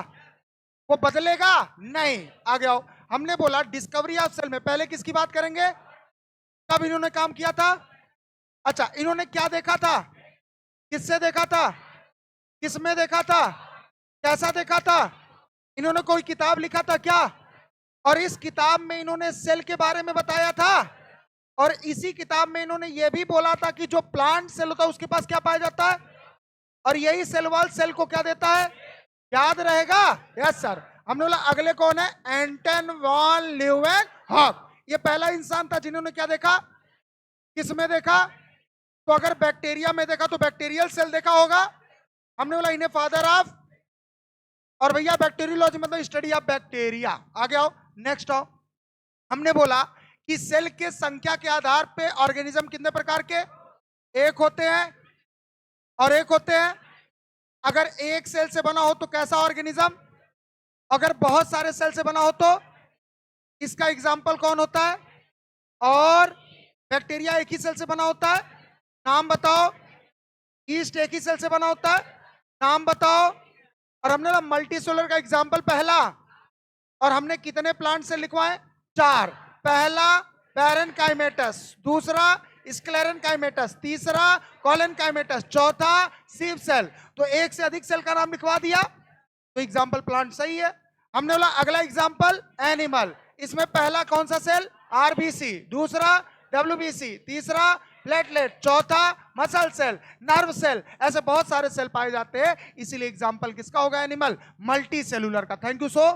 वो बदलेगा? नहीं। आगे आओ, हमने बोला डिस्कवरी ऑफ सेल में पहले किसकी बात करेंगे? कब इन्होंने काम किया था? अच्छा, इन्होंने क्या देखा था? किससे देखा था? किसमें देखा था? कैसा देखा था? इन्होंने कोई किताब लिखा था क्या? और इस किताब में इन्होंने सेल के बारे में बताया था, और इसी किताब में इन्होंने ये भी बोला था कि जो प्लांट सेल होता है उसके पास क्या पाया जाता है, और यही सेल वॉल सेल को क्या देता है? याद रहेगा? Yes sir. हमने बोला अगले कौन है? एंटन वॉन ल्यूवेनहॉक। ये पहला इंसान था जिन्होंने क्या देखा? किसमें देखा? तो अगर बैक्टीरिया में देखा तो बैक्टीरियल सेल देखा होगा। हमने बोला इन्हें फादर ऑफ, और भैया बैक्टीरियोलॉजी मतलब स्टडी ऑफ बैक्टीरिया। आगे आओ, नेक्स्ट आओ। हमने बोला कि सेल के संख्या के आधार पे ऑर्गेनिज्म कितने प्रकार के? एक होते हैं और एक होते हैं। अगर एक सेल से बना हो तो कैसा ऑर्गेनिज्म? अगर बहुत सारे सेल से बना हो तो इसका एग्जाम्पल कौन होता है? और बैक्टीरिया एक ही सेल से बना होता है, नाम बताओ। ईस्ट एक ही सेल से बना होता है, नाम बताओ। और हमने ना मल्टी सेलुलर का एग्जाम्पल पहला, और हमने कितने प्लांट से लिखवाए? 4। पहला पैरेनकाइमेटस, दूसरा स्क्लेरेनकाइमेटस, तीसरा कॉलेनकाइमेटस, चौथा सीव सेल। तो एक से अधिक सेल का नाम लिखवा दिया, तो एग्जाम्पल प्लांट सही है। हमने बोला अगला एग्जाम्पल एनिमल, इसमें पहला कौन सा सेल, आरबीसी, दूसरा डब्ल्यूबीसी, तीसरा प्लेटलेट, चौथा मसल सेल, नर्व सेल, ऐसे बहुत सारे सेल पाए जाते हैं, इसीलिए एग्जाम्पल किसका होगा, एनिमल, मल्टी सेलुलर का। Thank you so